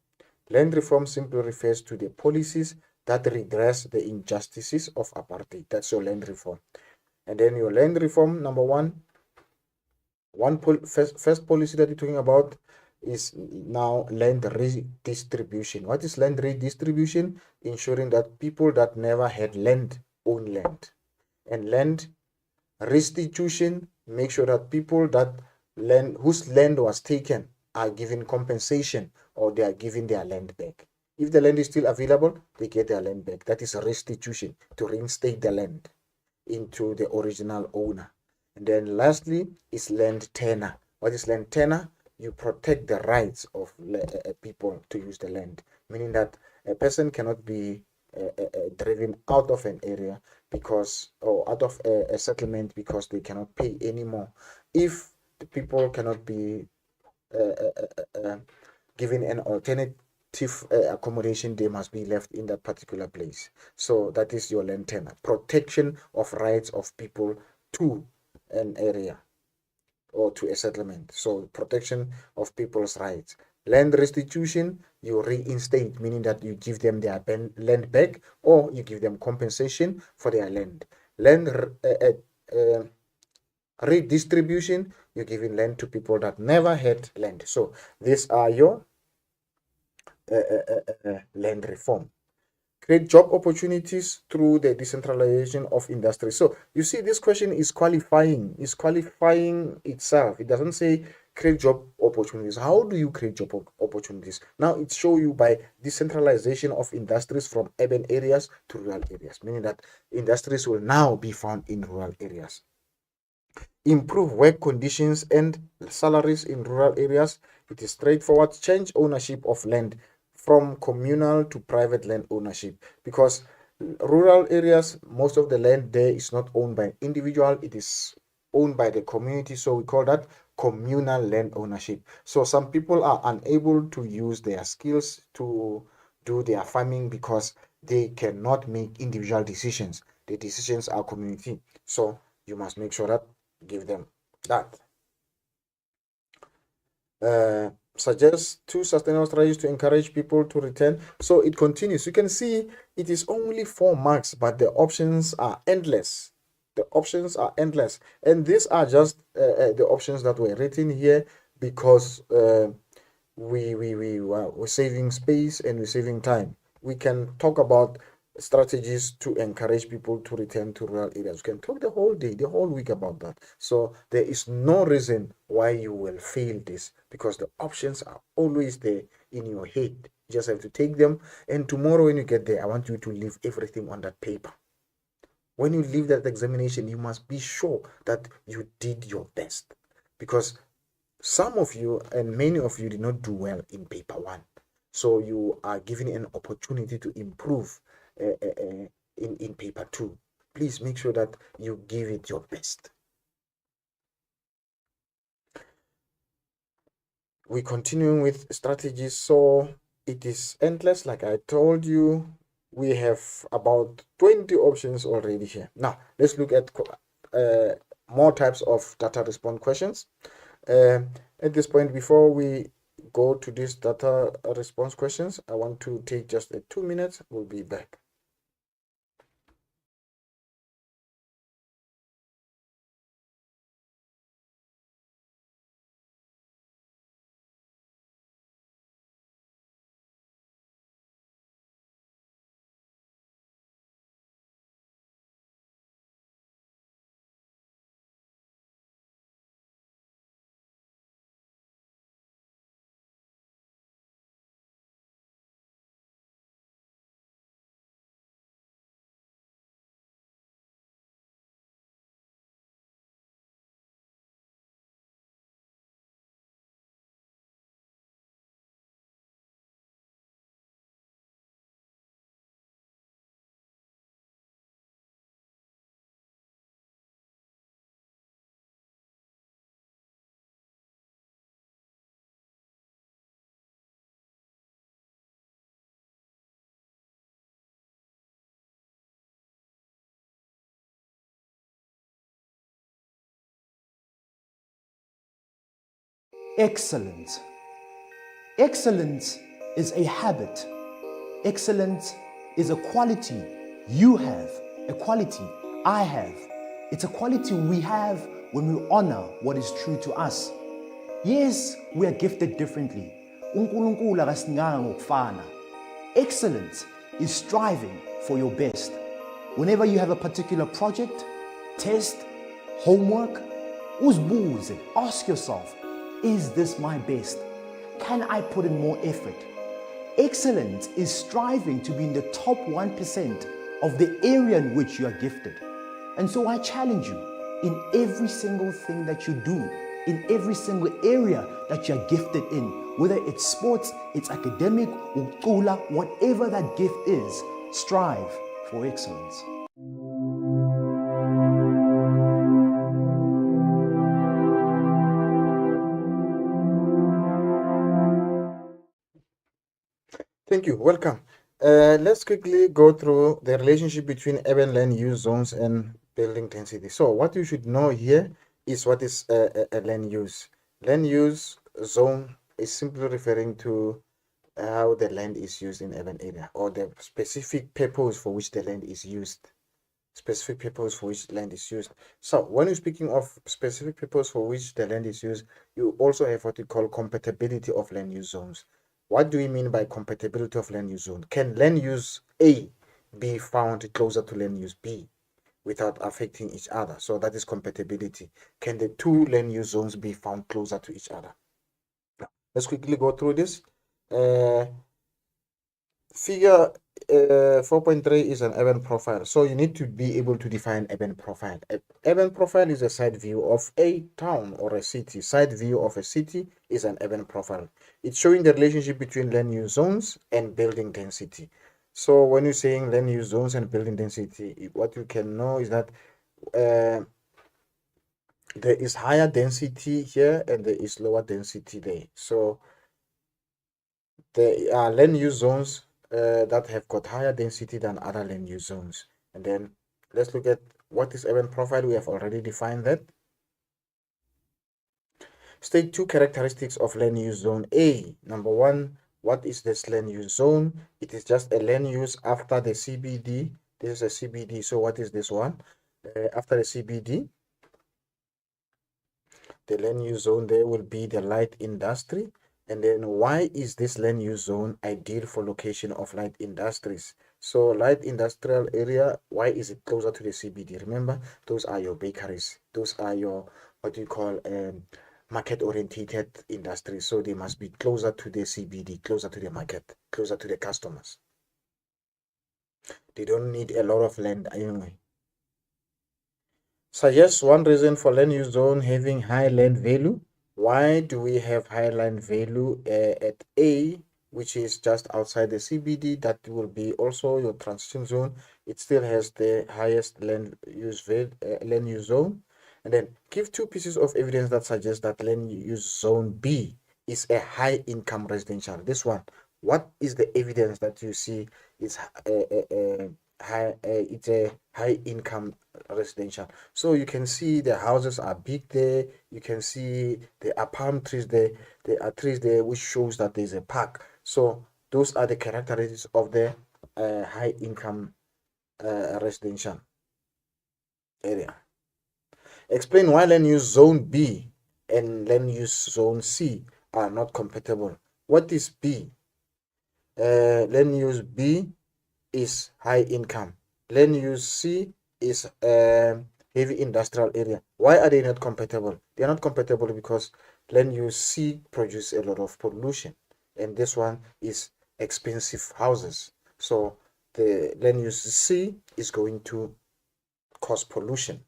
Land reform simply refers to the policies that redress the injustices of apartheid. That's your land reform. And then your land reform, number first policy that you're talking about is now land redistribution. What is land redistribution? Ensuring that people that never had land own land. And land restitution, make sure that people that land whose land was taken are given compensation, or they are given their land back. If the land is still available, they get their land back. That is restitution, to reinstate the land into the original owner. And then lastly is land tenure. What is land tenure? You protect the rights of people to use the land, meaning that a person cannot be driven out of an area because, or out of a settlement because they cannot pay anymore. If the people cannot be given an alternative accommodation, they must be left in that particular place. So that is your land tenure, protection of rights of people to an area or to a settlement. So protection of people's rights. Land restitution, you reinstate, meaning that you give them their land back, or you give them compensation for their land. Land redistribution, you're giving land to people that never had land. So these are your land reform. Create job opportunities through the decentralization of industry. So you see, this question is qualifying itself. It doesn't say create job opportunities. How do you create job opportunities? Now it shows you by decentralization of industries from urban areas to rural areas, meaning that industries will now be found in rural areas. Improve work conditions and salaries in rural areas. It is straightforward. Change ownership of land from communal to private land ownership, because rural areas, most of the land there is not owned by an individual, it is owned by the community. So we call that communal land ownership. So some people are unable to use their skills to do their farming because they cannot make individual decisions. The decisions are community. So you must make sure that give them that. Suggest 2 sustainable strategies to encourage people to return. So it continues. You can see it is only 4 marks, but the options are endless. The options are endless, and these are just the options that were written here because we're saving space and we're saving time. We can talk about strategies to encourage people to return to rural areas. We can talk the whole day, the whole week about that. So there is no reason why you will fail this, because the options are always there in your head. You just have to take them, and tomorrow when you get there, I want you to leave everything on that paper. When you leave that examination, you must be sure that you did your best, because some of you and many of you did not do well in paper 1. So you are given an opportunity to improve in paper 2. Please make sure that you give it your best. We continue with strategies. So it is endless, like I told you. We have about 20 options already here. Now let's look at more types of data response questions. At this point, before we go to these data response questions, I want to take just 2 minutes. We'll be back. Excellent. Excellent is a habit. Excellence is a quality you have, a quality I have. It's a quality we have when we honor what is true to us. Yes, we are gifted differently. uNkulunkulu akasininganga ngokufana. Excellence is striving for your best. Whenever you have a particular project, test, homework, uzibuze, ask yourself, is this my best? Can I put in more effort? Excellence is striving to be in the top 1% of the area in which you are gifted. And so I challenge you, in every single thing that you do, in every single area that you're gifted in, whether it's sports, it's academic, ucula, whatever that gift is, strive for excellence. Thank you. Welcome. Let's quickly go through the relationship between urban land use zones and building density. So what you should know here is what is a land use. Land use zone is simply referring to how the land is used in urban area, or the specific purpose for which the land is used. Specific purpose for which land is used. So when you're speaking of specific purpose for which the land is used, you also have what we call compatibility of land use zones. What do we mean by compatibility of land use zone? Can land use A be found closer to land use B without affecting each other? So that is compatibility. Can the two land use zones be found closer to each other? Now, let's quickly go through this. Figure 4.3 is an urban profile. So you need to be able to define urban profile. Urban profile is a side view of a town or a city. Side view of a city is an urban profile. It's showing the relationship between land use zones and building density. So when you're saying land use zones and building density, what you can know is that there is higher density here and there is lower density there. So there are land use zones that have got higher density than other land use zones. And then let's look at what is urban profile. We have already defined that. State two characteristics of land use zone A. Number one, what is this land use zone? It is just a land use after the CBD. This is a CBD. So what is this one? After the CBD, the land use zone there will be the light industry. And then why is this land use zone ideal for location of light industries? So light industrial area, why is it closer to the CBD? Remember, those are your bakeries. Those are your, what you call, market-oriented industries. So they must be closer to the CBD, closer to the market, closer to the customers. They don't need a lot of land anyway. Suggest one reason for land use zone having high land value. Why do we have high land value at A, which is just outside the CBD? That will be also your transition zone. It still has the highest land use zone. And then give two pieces of evidence that suggest that land use zone B is a high income residential. This one, what is the evidence that you see is it's a high income residential? So you can see the houses are big there. You can see there are palm trees there. There are trees there, which shows that there's a park. So those are the characteristics of the high income residential area. Explain why land use zone B and land use zone C are not compatible. What is B? Land use B is high income. Land use C is heavy industrial area. Why are they not compatible? They are not compatible because land use C produces a lot of pollution, and this one is expensive houses. So the land use C is going to cause pollution.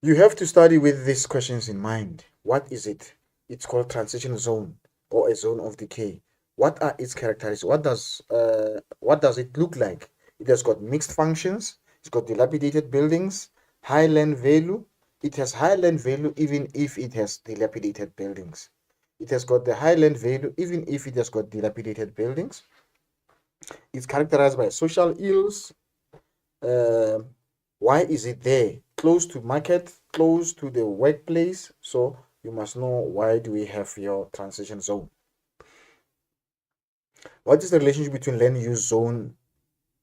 You have to study with these questions in mind. What is it? It's called transition zone or a zone of decay. What are its characteristics? What does it look like? It has got mixed functions. It's got dilapidated buildings, high land value. It has high land value even if it has dilapidated buildings. It has got the high land value even if it has got dilapidated buildings. It's characterized by social ills. Why is it there? Close to market, close to the workplace. So you must know why do we have your transition zone. What is the relationship between land use zone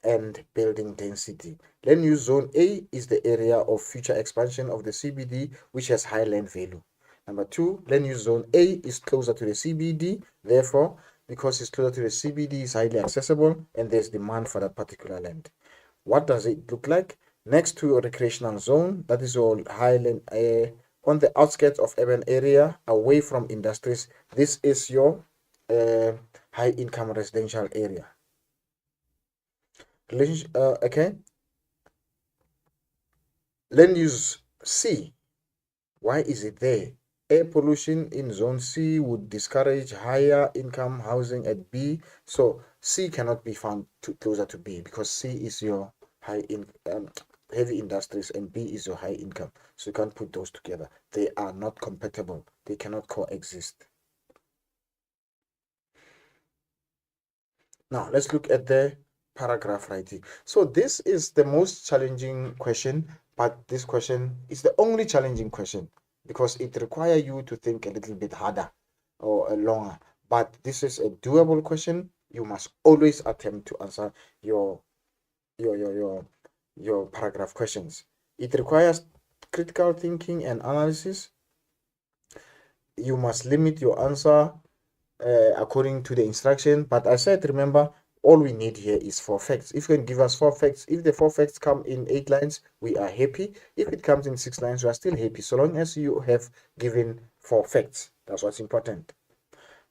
and building density? Land use zone A is the area of future expansion of the CBD, which has high land value. Number two, land use zone A is closer to the CBD, therefore, because it's closer to the CBD, is highly accessible and there's demand for that particular land. What does it look like? Next to a recreational zone, that is all highland, on the outskirts of urban area, away from industries, this is your high income residential area. Okay. Land use C. Why is it there? Air pollution in zone C would discourage higher income housing at B. So C cannot be found closer to B because C is your heavy industries and B is your high income. So you can't put those together. They are not compatible. They cannot coexist. Now let's look at the paragraph writing. So this is the most challenging question, but this question is the only challenging question because it requires you to think a little bit harder or longer. But this is a doable question. You must always attempt to answer your paragraph questions. It requires critical thinking and analysis. You must limit your answer according to the instruction. But I said, remember, all we need here is 4 facts. If you can give us 4 facts, if the 4 facts come in 8 lines, we are happy. If it comes in 6 lines, we are still happy, so long as you have given 4 facts. That's what's important.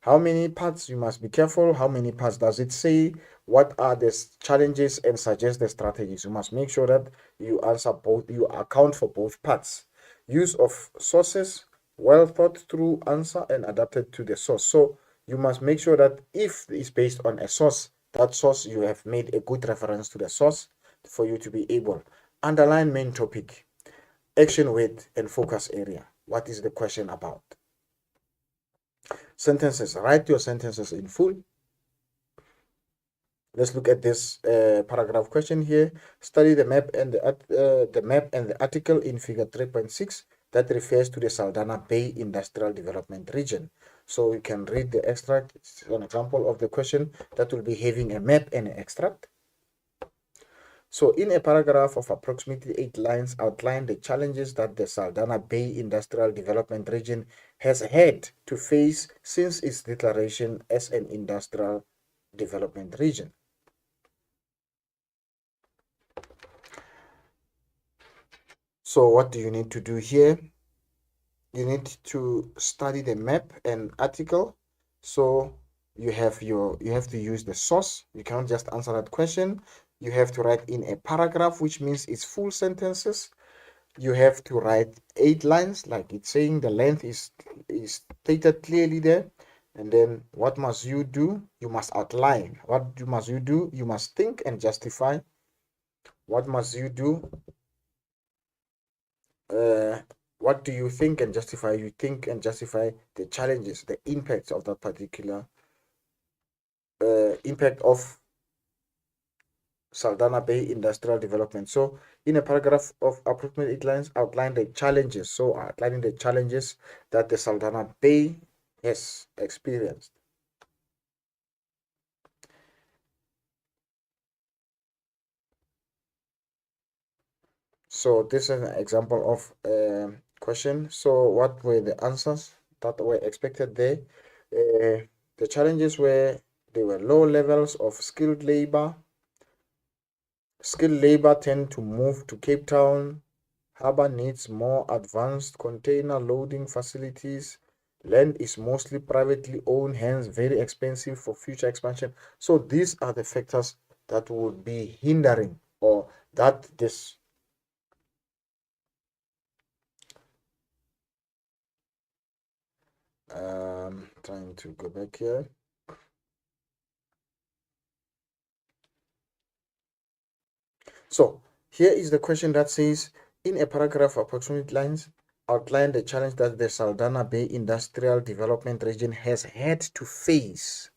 How many parts? You must be careful. How many parts does it say? What are the challenges and suggest the strategies? You must make sure that you answer both, you account for both parts. Use of sources, well thought through answer and adapted to the source. So you must make sure that if it's based on a source, that source you have made a good reference to the source for you to be able. Underline main topic, action word and focus area. What is the question about? Sentences. Write your sentences in full. Let's look at this paragraph question here. Study the map and the article in figure 3.6 that refers to the Saldanha Bay Industrial Development Region. So you can read the extract. It's an example of the question that will be having a map and an extract. So in a paragraph of approximately 8 lines, outline the challenges that the Saldanha Bay Industrial Development Region has had to face since its declaration as an industrial development region. So what do you need to do here? You need to study the map and article. So you have to use the source. You can't just answer that question. You have to write in a paragraph, which means it's full sentences. You have to write 8 lines, like it's saying the length is stated clearly there. And then what must you do? You must outline. What must you do? You must think and justify. What must you do? What do you think and justify? You think and justify the challenges, the impacts of that particular impact of Saldanha Bay Industrial Development. So in a paragraph of approximately 8 lines, outline the challenges. So outlining the challenges that the Saldanha Bay has experienced. So this is an example of a question. So what were the answers that were expected there? The challenges were there were low levels of skilled labor. Skilled labor tend to move to Cape Town. Harbour needs more advanced container loading facilities. Land is mostly privately owned, hence very expensive for future expansion. So these are the factors that would be hindering or that this trying to go back here. So here is the question that says, in a paragraph of approximate lines, outline the challenge that the Saldanha Bay Industrial Development Region has had to face.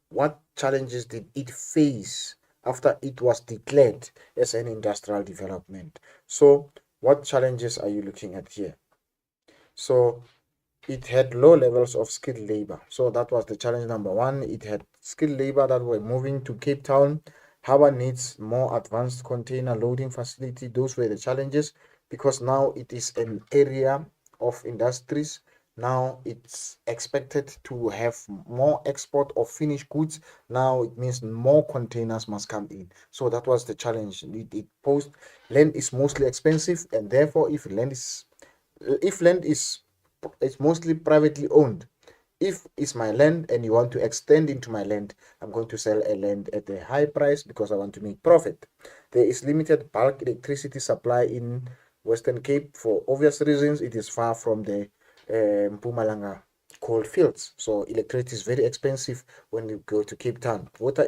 What challenges did it face after it was declared as an industrial development? So what challenges are you looking at here? So it had low levels of skilled labor. So that was the challenge number one. It had skilled labor that were moving to Cape Town. Harbour needs more advanced container loading facility. Those were the challenges, because now it is an area of industries. Now it's expected to have more export of finished goods. Now it means more containers must come in. So that was the challenge. It posed land is mostly expensive, and therefore if land is it's mostly privately owned. If it's my land and you want to extend into my land, I'm going to sell a land at a high price because I want to make profit. There is limited bulk electricity supply in Western Cape for obvious reasons. It is far from the Mpumalanga coal fields, so electricity is very expensive when you go to Cape Town. Water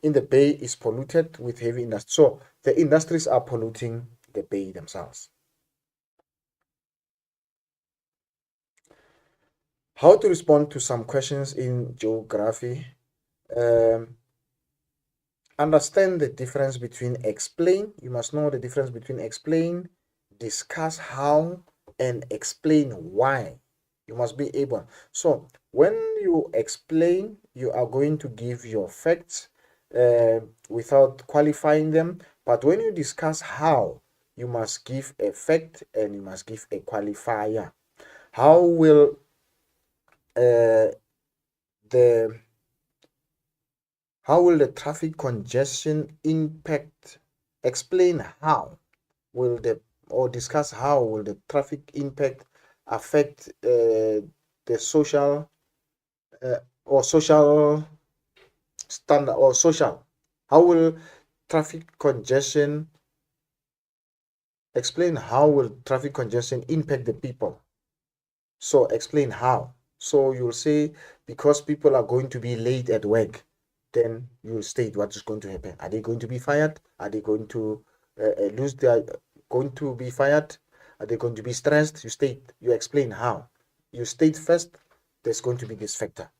in the bay is polluted with heavy industry, so the industries are polluting the bay themselves. How to respond to some questions in geography. Um, Understand the difference between explain. You must know the difference between explain, discuss how, and explain why. You must be able. So when you explain, you are going to give your facts without qualifying them. But when you discuss how, you must give a fact and you must give a qualifier. How will the how will the traffic congestion impact? Explain how will the or discuss how will the traffic impact affect the social or social standard or social. How will traffic congestion explain how will traffic congestion impact the people? So explain how. So you'll say because people are going to be late at work, then you state what is going to happen. Are they going to be fired? Are they going to lose their going to be fired? Are they going to be stressed? You state, you explain how. You state first, there's going to be this factor.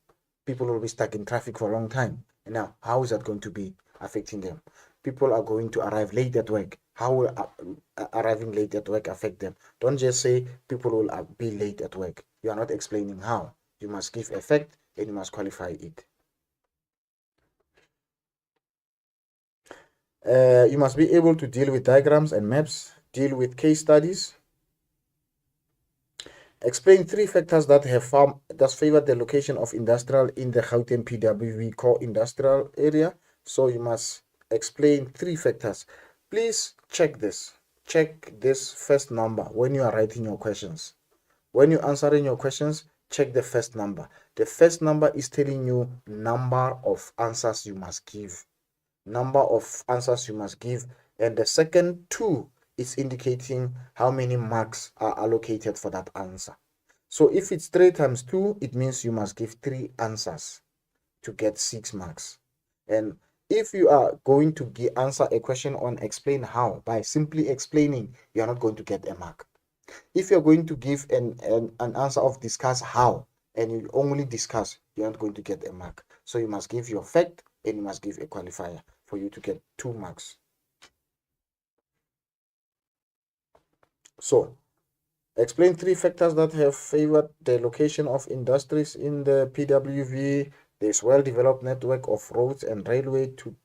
People will be stuck in traffic for a long time. And now, how is that going to be affecting them? People are going to arrive late at work. How will arriving late at work affect them? Don't just say people will be late at work. You are not explaining how. You must give a fact and you must qualify it. You must be able to deal with diagrams and maps, deal with case studies. Explain three factors that favor the location of industrial in the Gauteng PWV core industrial area. So you must explain three factors. Please check this. Check this first number when you are writing your questions. When you're answering your questions, check the first number. The first number is telling you number of answers you must give. Number of answers you must give. And the second two is indicating how many marks are allocated for that answer. So if it's 3 times 2, it means you must give 3 answers to get 6 marks. And if you are going to answer a question on explain how, by simply explaining, you are not going to get a mark. If you're going to give an answer of discuss how, and you only discuss, you're not going to get a mark. So you must give your fact and you must give a qualifier for you to get 2 marks. So explain 3 factors that have favored the location of industries in the PWV. There's well-developed network of roads and railway to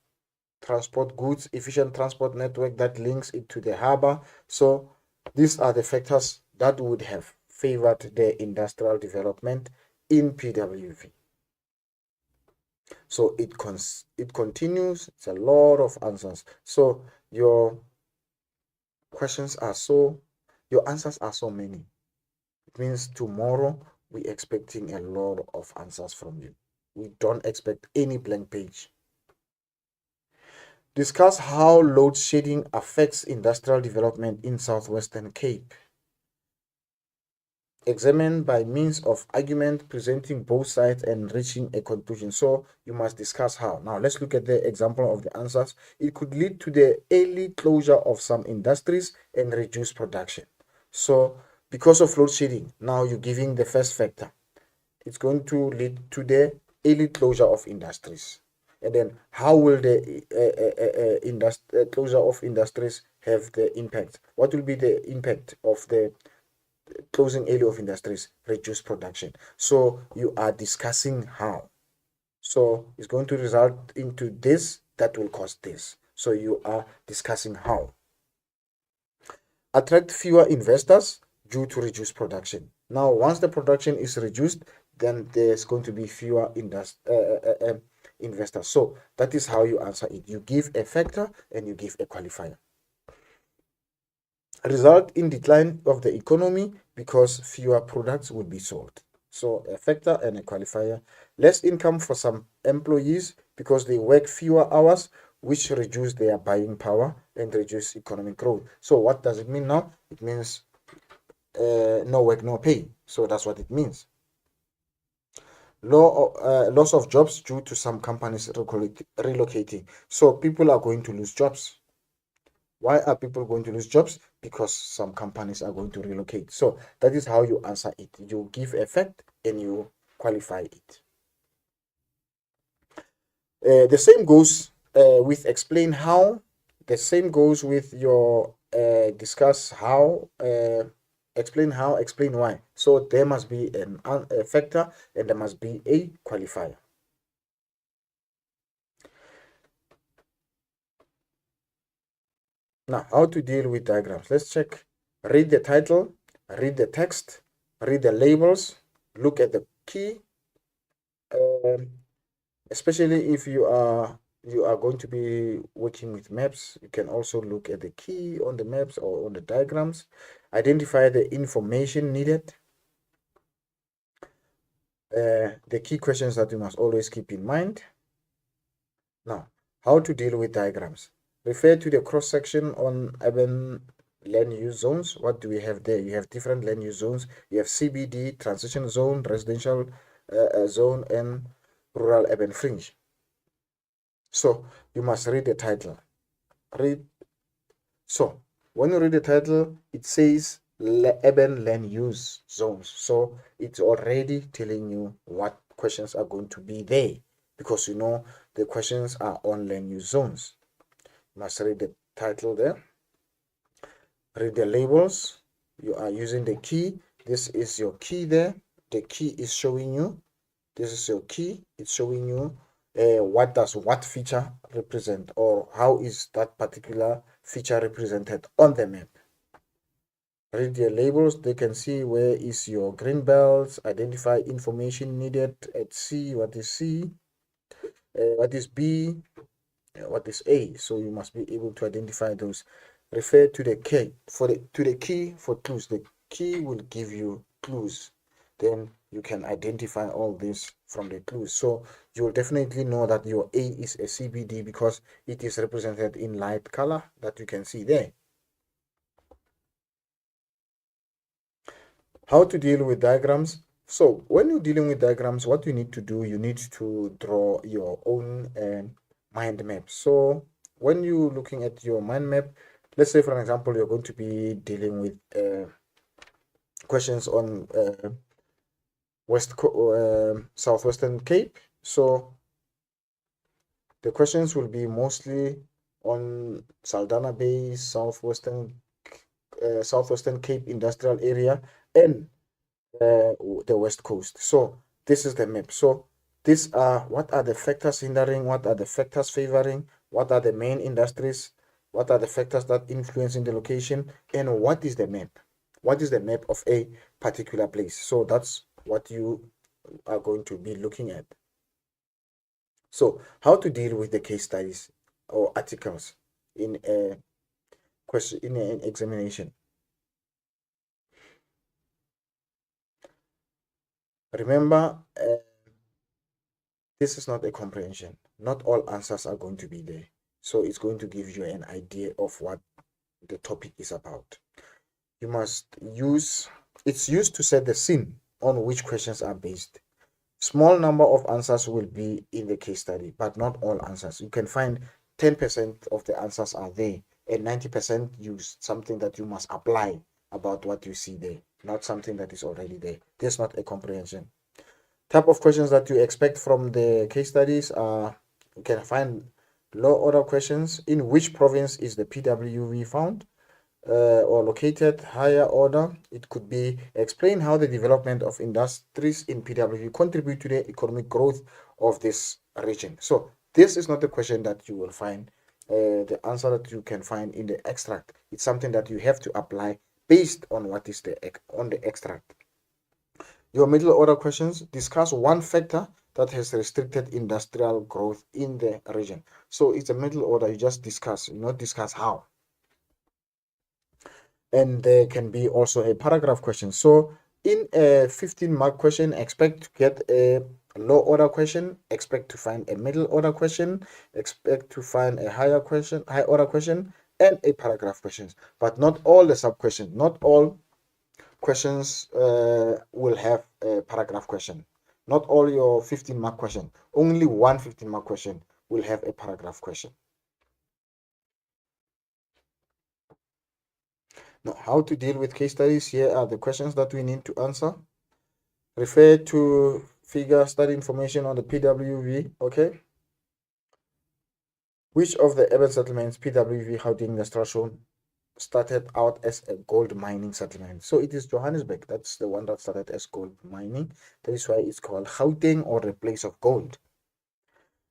transport goods, efficient transport network that links it to the harbor. So these are the factors that would have favored the industrial development in PWV. So it continues. It's a lot of answers. So your answers are so many. It means tomorrow we're expecting a lot of answers from you. We don't expect any blank page. Discuss how load shedding affects industrial development in Southwestern Cape. Examine by means of argument, presenting both sides and reaching a conclusion. So you must discuss how. Now let's look at the example of the answers. It could lead to the early closure of some industries and reduce production. So because of load shedding, now you're giving the first factor. It's going to lead to the early closure of industries. And then how will the closure of industries have the impact? What will be the impact of the closing early of industries reduce production. So you are discussing how. So it's going to result into this that will cause this. So you are discussing how. Attract fewer investors due to reduced production. Now, once the production is reduced, then there's going to be fewer investors. So that is how you answer it. You give a factor and you give a qualifier. Result in decline of the economy because fewer products will be sold. So a factor and a qualifier. Less income for some employees because they work fewer hours, which reduce their buying power and reduce economic growth. So what does it mean now? It means no work, no pay. So that's what it means. Loss of jobs due to some companies relocating. So people are going to lose jobs. Why are people going to lose jobs? Because some companies are going to relocate. So that is how you answer it. You give a fact and you qualify it. The same goes with explain how. The same goes with your discuss how, explain how, explain why. So there must be a factor and there must be a qualifier. Now, how to deal with diagrams? Let's check. Read the title, read the text, read the labels, look at the key. Especially if you are going to be working with maps, you can also look at the key on the maps or on the diagrams. Identify the information needed. The key questions that you must always keep in mind. Now, how to deal with diagrams? Refer to the cross-section on urban land use zones. What do we have there? You have different land use zones. You have CBD, transition zone, residential zone, and rural urban fringe. So you must read the title. So when you read the title, it says urban land use zones. So it's already telling you what questions are going to be there, because you know the questions are on land use zones. You must read the title there. Read the labels. You are using the key. This is your key there. The key is showing you. This is your key. It's showing you what does what feature represent, or how is that particular feature represented on the map. Read the labels. They can see where is your green belts. Identify information needed at C. What is C? What is B? What is A? So you must be able to identify those. Refer to the key for clues. The key will give you clues. Then you can identify all this from the clues. So you will definitely know that your A is a CBD because it is represented in light color that you can see there. How to deal with diagrams? So when you're dealing with diagrams, what you need to do, you need to draw your own mind map. So when you're looking at your mind map, let's say for example, you're going to be dealing with questions on Southwestern Cape. So the questions will be mostly on Saldanha Bay, Southwestern Cape Industrial Area, and the West Coast. So this is the map. So these are what are the factors hindering, what are the factors favoring, what are the main industries, what are the factors that influence in the location, and what is the map? What is the map of a particular place? So that's what you are going to be looking at. So how to deal with the case studies or articles in a question, in an examination. Remember, this is not a comprehension. Not all answers are going to be there. So it's going to give you an idea of what the topic is about. You must use, it's used to set the scene on which questions are based. Small number of answers will be in the case study, but not all answers. You can find 10% of the answers are there, and 90% use something that you must apply about what you see there, not something that is already there. There's not a comprehension. Type of questions that you expect from the case studies are, you can find low order questions. In which province is the PWV found? or located higher order. It could be explain how the development of industries in PWV contribute to the economic growth of this region. So this is not a question that you will find the answer that you can find in the extract. It's something that you have to apply based on what is on the extract. Your middle order questions: discuss one factor that has restricted industrial growth in the region. So it's a middle order. You just discuss, you not discuss how. And there can be also a paragraph question. So in a 15-mark question, expect to get a low order question, expect to find a middle order question, expect to find a high order question, and a paragraph questions. But not all the sub questions, not all questions will have a paragraph question. Not all your 15-mark question, only one 15-mark question will have a paragraph question. Now, how to deal with case studies? Here are the questions that we need to answer. Refer to figure study information on the PWV. Okay. Which of the urban settlements PWV housing industrial started out as a gold mining settlement? So it is Johannesburg. That's the one that started as gold mining. That is why it's called Gauteng, or the place of gold.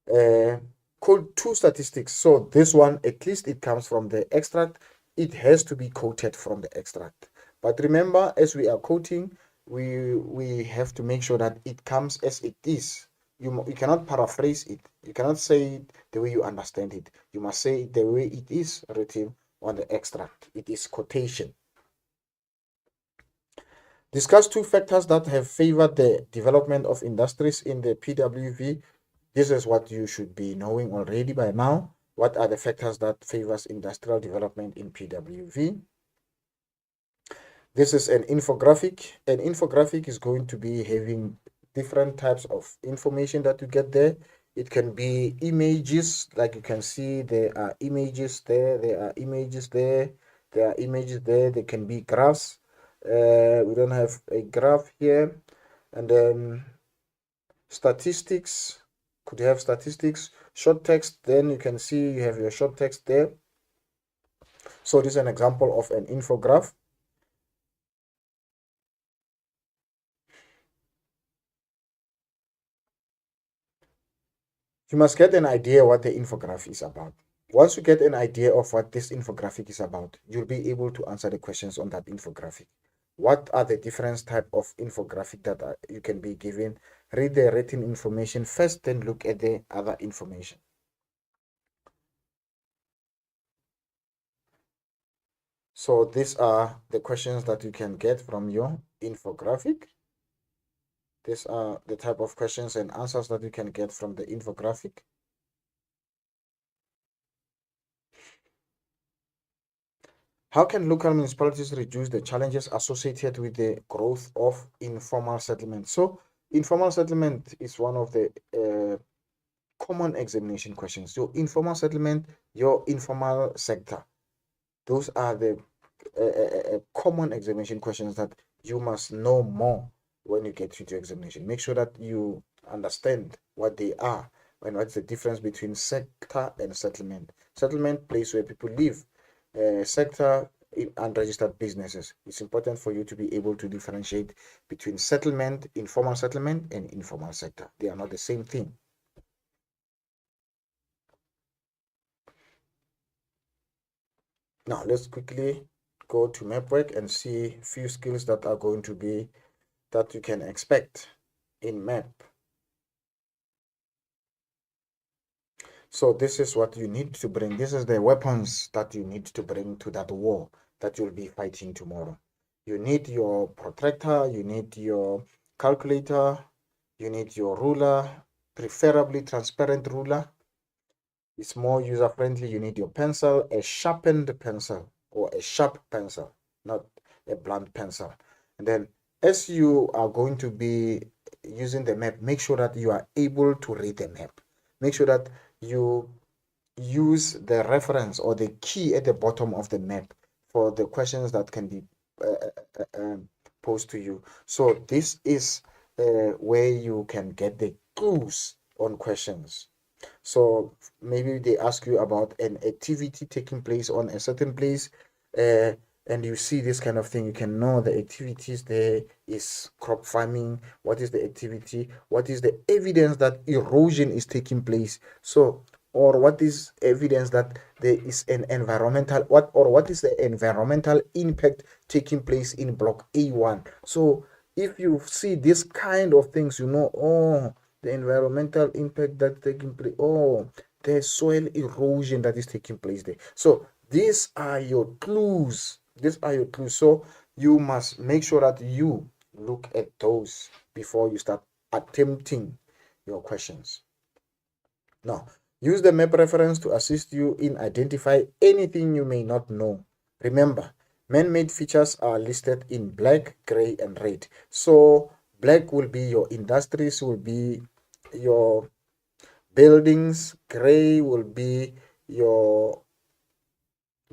Code 2 statistics. So this one, at least it comes from the extract. It has to be quoted from the extract. But remember, as we are quoting, we have to make sure that it comes as it is. You cannot paraphrase it. You cannot say it the way you understand it. You must say it the way it is written on the extract. It is quotation. Discuss two factors that have favored the development of industries in the PWV. This is what you should be knowing already by now. What are the factors that favors industrial development in PWV? This is an infographic. An infographic is going to be having different types of information that you get there. It can be images, like you can see there are images there, there are images there, there are images there. There can be graphs. We don't have a graph here. And then statistics, could you have statistics, short text, then you can see you have your short text there. So this is an example of an infograph. You must get an idea what the infograph is about. Once you get an idea of what this infographic is about, you'll be able to answer the questions on that infographic. What are the different type of infographic that you can be given? Read the written information first, then look at the other information. So these are the questions that you can get from your infographic. These are the type of questions and answers that you can get from the infographic. How can local municipalities reduce the challenges associated with the growth of informal settlement? So informal settlement is one of the common examination questions. Your informal settlement, your informal sector. Those are the common examination questions that you must know more when you get into examination. Make sure that you understand what they are and what's the difference between sector and settlement. Settlement, place where people live. Sector, unregistered businesses. It's important for you to be able to differentiate between settlement, informal settlement, and informal sector. They are not the same thing. Now let's quickly go to Mapwork and see a few skills that are going to be that you can expect in map. So this is what you need to bring. This is the weapons that you need to bring to that war that you'll be fighting tomorrow. You need your protractor, you need your calculator, you need your ruler, preferably transparent ruler. It's more user-friendly. You need your pencil, a sharpened pencil or a sharp pencil, not a blunt pencil. And then as you are going to be using the map, make sure that you are able to read the map. Make sure that you use the reference or the key at the bottom of the map for the questions that can be posed to you. So this is where you can get the clues on questions. So maybe they ask you about an activity taking place on a certain place. and you see this kind of thing, you can know the activities there is crop farming. What is the activity? What is the evidence that erosion is taking place? So, or what is evidence that there is an environmental, what is the environmental impact taking place in block A1? So if you see this kind of things, you know, oh, the environmental impact that's taking place, oh, the soil erosion that is taking place there. So these are your clues. These are your clues. So you must make sure that you look at those before you start attempting your questions. Now, use the map reference to assist you in identify anything you may not know. Remember, man-made features are listed in black, gray, and red. So black will be your industries, will be your buildings, gray will be your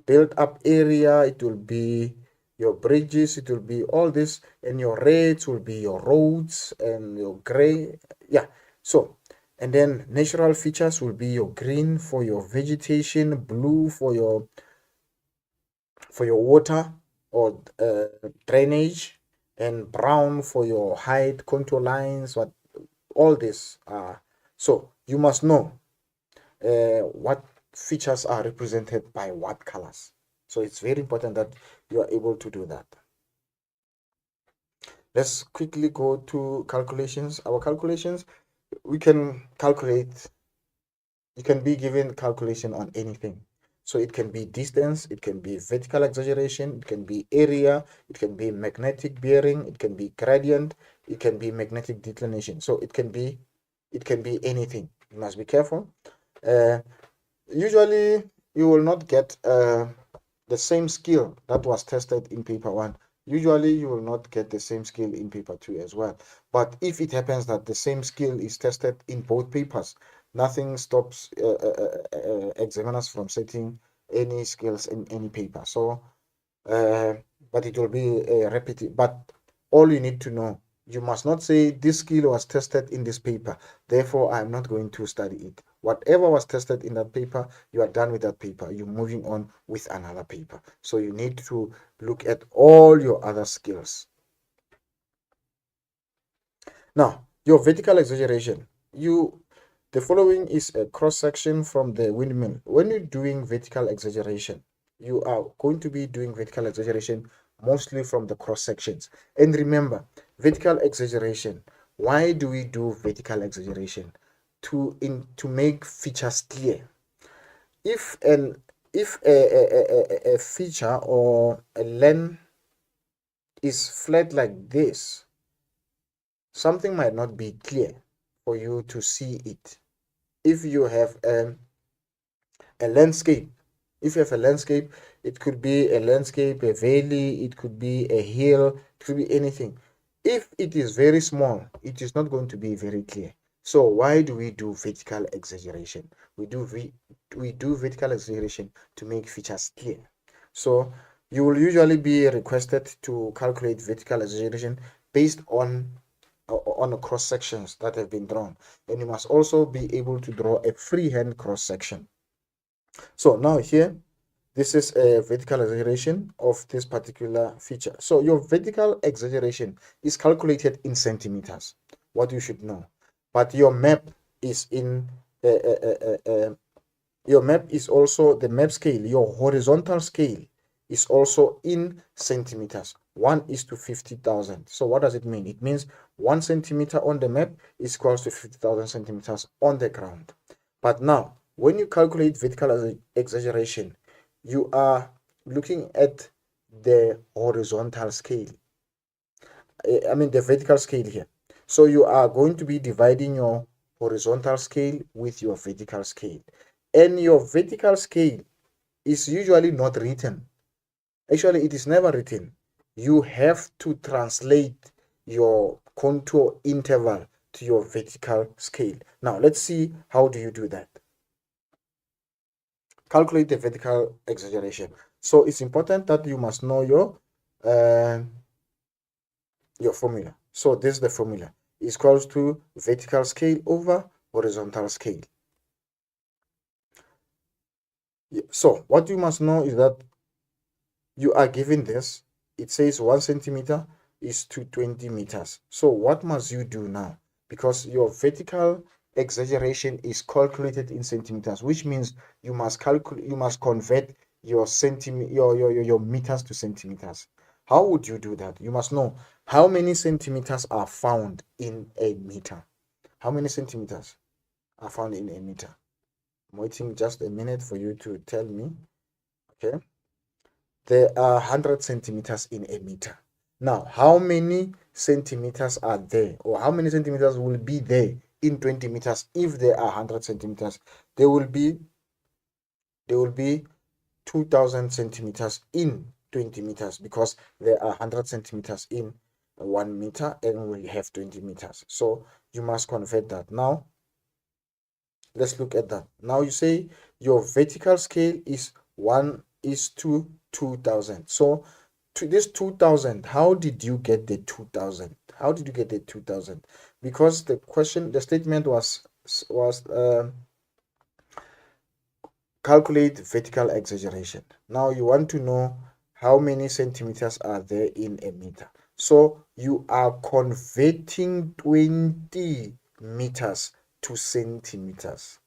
built up area, it will be your bridges, it will be all this, and your reds will be your roads and your gray. Yeah, so and then natural features will be your green for your vegetation, blue for your water or drainage, and brown for your height, contour lines, what all this are. So you must know what features are represented by what colors. So it's very important that you are able to do that. Let's quickly go to calculations. Our calculations, we can calculate, you can be given calculation on anything. So it can be distance, it can be vertical exaggeration, it can be area, it can be magnetic bearing, it can be gradient, it can be magnetic declination. So it can be anything. You must be careful. Usually you will not get the same skill that was tested in paper 1. Usually you will not get the same skill in paper 2 as well. But if it happens that the same skill is tested in both papers, nothing stops examiners from setting any skills in any paper. So but it will be repetitive. But all you need to know, you must not say this skill was tested in this paper, therefore I'm not going to study it. Whatever was tested in that paper, you are done with that paper, you're moving on with another paper. So you need to look at all your other skills. Now, your vertical exaggeration, the following is a cross section from the windmill. When you're doing vertical exaggeration, you are going to be doing vertical exaggeration mostly from the cross sections. And remember, vertical exaggeration, why do we do vertical exaggeration? To make features clear. If a feature or a line is flat like this, something might not be clear for you to see it. If you have a landscape, it could be a landscape, a valley, it could be a hill, it could be anything. If it is very small, it is not going to be very clear. So why do we do vertical exaggeration? We do vertical exaggeration to make features clear. So you will usually be requested to calculate vertical exaggeration based on the cross sections that have been drawn, and you must also be able to draw a freehand cross section. So now here, this is a vertical exaggeration of this particular feature. So your vertical exaggeration is calculated in centimeters, what you should know. But your map is in your map is also the map scale. Your horizontal scale is also in centimeters. 1:50,000. So what does it mean? It means 1 centimeter on the map is equals to 50,000 centimeters on the ground. But now, when you calculate vertical exaggeration, you are looking at the horizontal scale. I mean the vertical scale here. So you are going to be dividing your horizontal scale with your vertical scale. And your vertical scale is usually not written. Actually, it is never written. You have to translate your contour interval to your vertical scale. Now, let's see how do you do that. Calculate the vertical exaggeration. So it's important that you must know your formula. So this is the formula. It's equals to vertical scale over horizontal scale. So what you must know is that you are given this. It says 1 centimeter is to 20 meters. So what must you do now? Because your vertical exaggeration is calculated in centimeters, which means you must calculate, you must convert your your meters to centimeters. How would you do that? You must know how many centimeters are found in a meter. How many centimeters are found in a meter? I'm waiting just a minute for you to tell me. Okay. There are 100 centimeters in a meter. Now, how many centimeters are there, or how many centimeters will be there in 20 meters if there are 100 centimeters? There will be 2000 centimeters in 20 meters because there are 100 centimeters in 1 meter and we have 20 meters. So you must convert that. Now, let's look at that. Now you say your vertical scale is 1 is to 2000. So to this 2000, how did you get the 2000? How did you get the 2000? Because the statement was calculate vertical exaggeration. Now you want to know how many centimeters are there in a meter. So you are converting 20 meters to centimeters.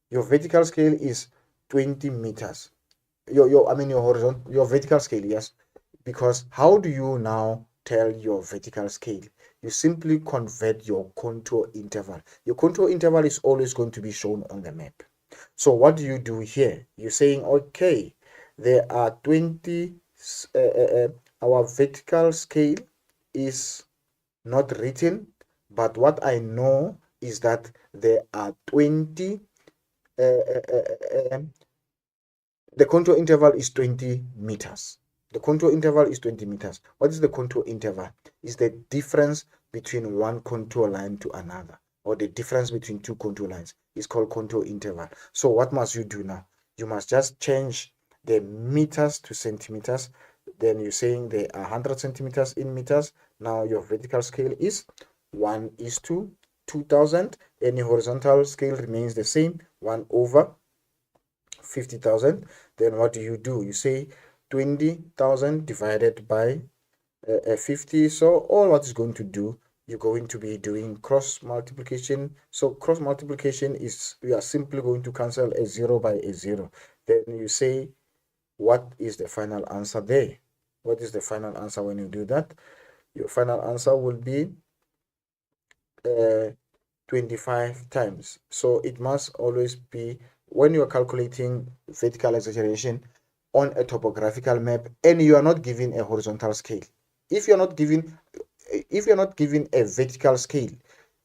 Your vertical scale is 20 meters. Your vertical scale, yes. Because how do you now tell your vertical scale? You simply convert your contour interval. Your contour interval is always going to be shown on the map. So what do you do here? You're saying, okay, there are 20, our vertical scale is not written, but what I know is that there are 20, the contour interval is 20 meters. The contour interval is 20 meters. What is the contour interval? Is the difference between one contour line to another, or the difference between two contour lines is called contour interval. So what must you do now? You must just change the meters to centimeters. Then you're saying there are 100 centimeters in meters. Now your vertical scale is 1 is to 2000, and your horizontal scale remains the same, 1 over 50,000. Then what do? You say 20,000 divided by 50. So all what is going to do, you're going to be doing cross multiplication. So cross multiplication is, we are simply going to cancel a 0 by a 0. Then you say, what is the final answer there? What is the final answer when you do that? Your final answer will be 25 times. So it must always be, when you are calculating vertical exaggeration on a topographical map and you are not given a horizontal scale, if you're not given a vertical scale,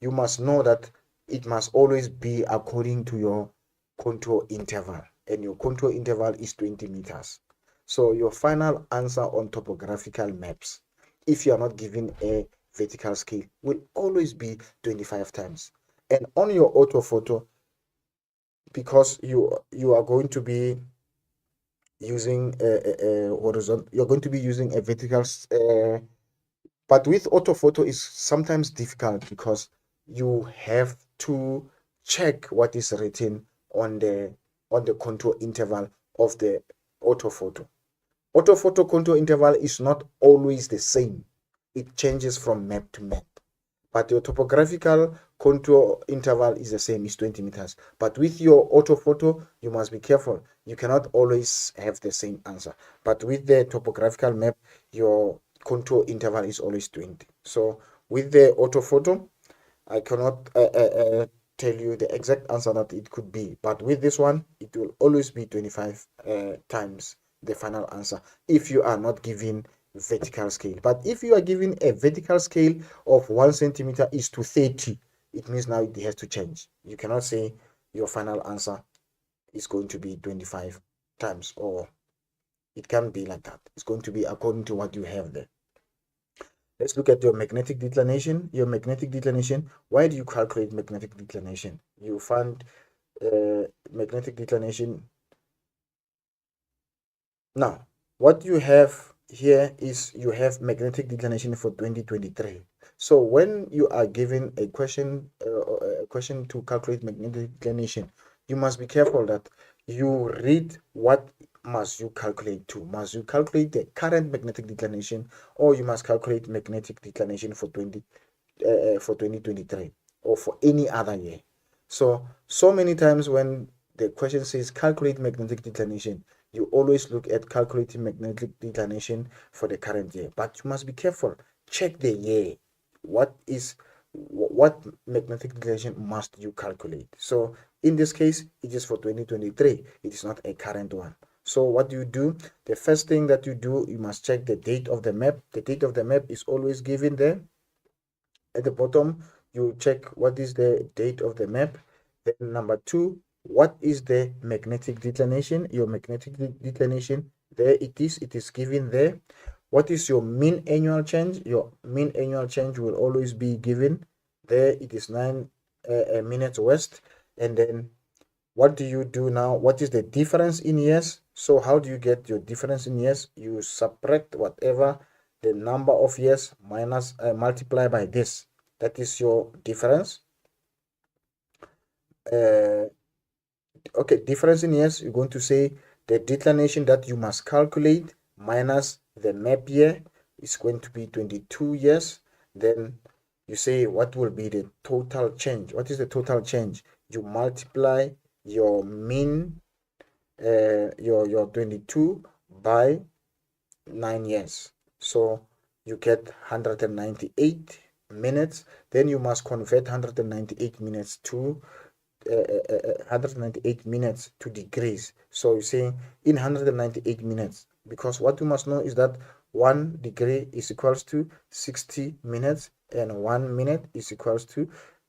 you must know that it must always be according to your contour interval, and your contour interval is 20 meters. So your final answer on topographical maps, if you are not given a vertical scale, will always be 25 times. And on your orthophoto, because you are going to be using a horizontal, you're going to be using a vertical, but with orthophoto is sometimes difficult because you have to check what is written on the contour interval of the orthophoto. Orthophoto contour interval is not always the same. It changes from map to map. But your topographical contour interval is the same, is 20 meters. But with your orthophoto, you must be careful. You cannot always have the same answer. But with the topographical map, your contour interval is always 20. So with the orthophoto, I cannot tell you the exact answer that it could be. But with this one, it will always be 25 times the final answer if you are not given vertical scale. But if you are given a vertical scale of 1 centimeter is to 30, it means now it has to change. You cannot say your final answer is going to be 25 times, or it can't be like that. It's going to be according to what you have there. Let's look at your magnetic declination. Your magnetic declination, why do you calculate magnetic declination? You find magnetic declination. Now, what you have here is you have magnetic declination for 2023. So when you are given a question to calculate magnetic declination, you must be careful that you read what must you calculate to? Must you calculate the current magnetic declination, or you must calculate magnetic declination for 2023 or for any other year? So many times when the question says calculate magnetic declination, you always look at calculating magnetic declination for the current year, but you must be careful. Check the year. What magnetic declination must you calculate? So in this case, it is for 2023. It is not a current one. So what do you do? The first thing that you do, you must check the date of the map. The date of the map is always given there. At the bottom, you check what is the date of the map. Then number two, what is the magnetic declination? Your magnetic declination, there it is given there. What is your mean annual change? Your mean annual change will always be given there. It is 9 minutes west. And then what do you do now? What is the difference in years? So how do you get your difference in years? You subtract whatever the number of years minus multiply by this. That is your difference. Okay, difference in years, you're going to say the declination that you must calculate minus the map year is going to be 22 years. Then you say what will be the total change. What is the total change? You multiply your mean, your 22 by 9 years. So you get 198 minutes. Then you must convert 198 minutes to 198 minutes to degrees. So you're saying in 198 minutes, because what you must know is that 1 degree is equals to 60 minutes and 1 minute is equals to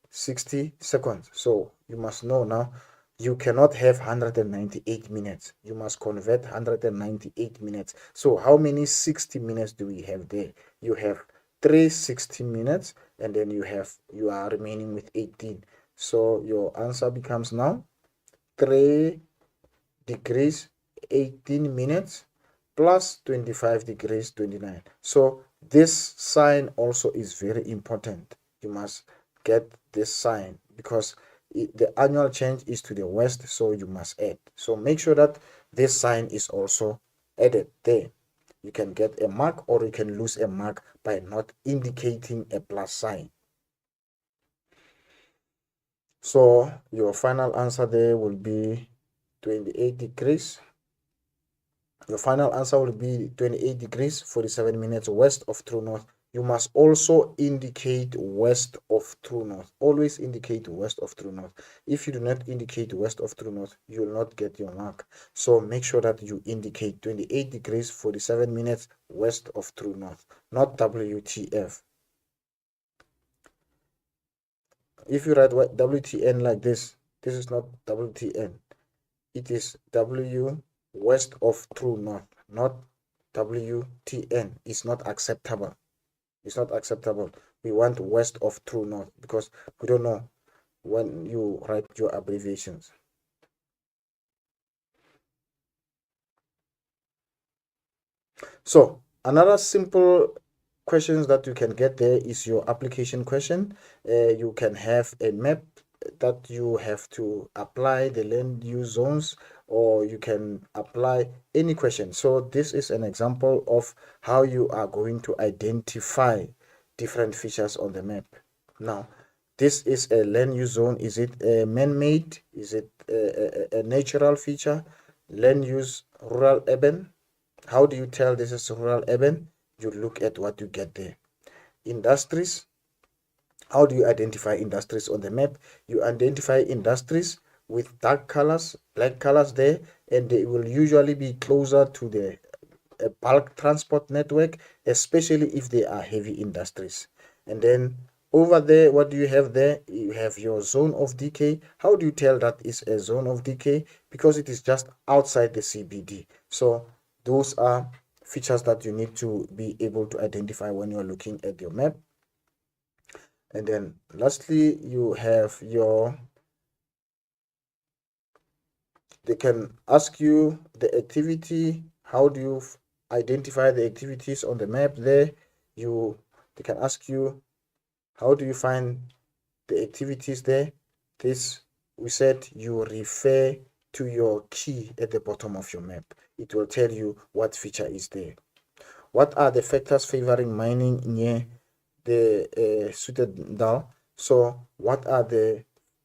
60 seconds. So you must know now you cannot have 198 minutes. You must convert 198 minutes. So how many 60 minutes do we have there? You have 360 minutes, and then you are remaining with 18. So your answer becomes now 3 degrees 18 minutes plus 25 degrees 29. So this sign also is very important. You must get this sign because the annual change is to the west, so you must add. So make sure that this sign is also added there. You can get a mark or you can lose a mark by not indicating a plus sign. So your final answer there will be 28 degrees. Your final answer will be 28 degrees 47 minutes west of true north. You must also indicate west of true north. Always indicate west of true north. If you do not indicate west of true north, you will not get your mark. So make sure that you indicate 28 degrees 47 minutes west of true north, not WTF. If you write WTN like this is not WTN. It is W west of true north, not WTN. It's not acceptable. It's not acceptable. We want west of true north because we don't know when you write your abbreviations. So another simple questions that you can get there is your application question. You can have a map that you have to apply the land use zones, or you can apply any question. So this is an example of how you are going to identify different features on the map. Now this is a land use zone. Is it a man-made? Is it a natural feature? Land use, rural, urban. How do you tell this is rural, urban? You look at what you get there. Industries. How do you identify industries on the map? You identify industries with dark colors, black colors there, and they will usually be closer to the bulk transport network, especially if they are heavy industries. And then over there, what do you have there? You have your zone of decay. How do you tell that is a zone of decay? Because it is just outside the CBD. So those are features that you need to be able to identify when you're looking at your map. And then lastly, you have they can ask you the activity. How do you identify the activities on the map there? They can ask you, how do you find the activities there? This, we said you refer to your key at the bottom of your map. It will tell you what feature is there. What are the factors favoring mining near the suited DAO? So what are the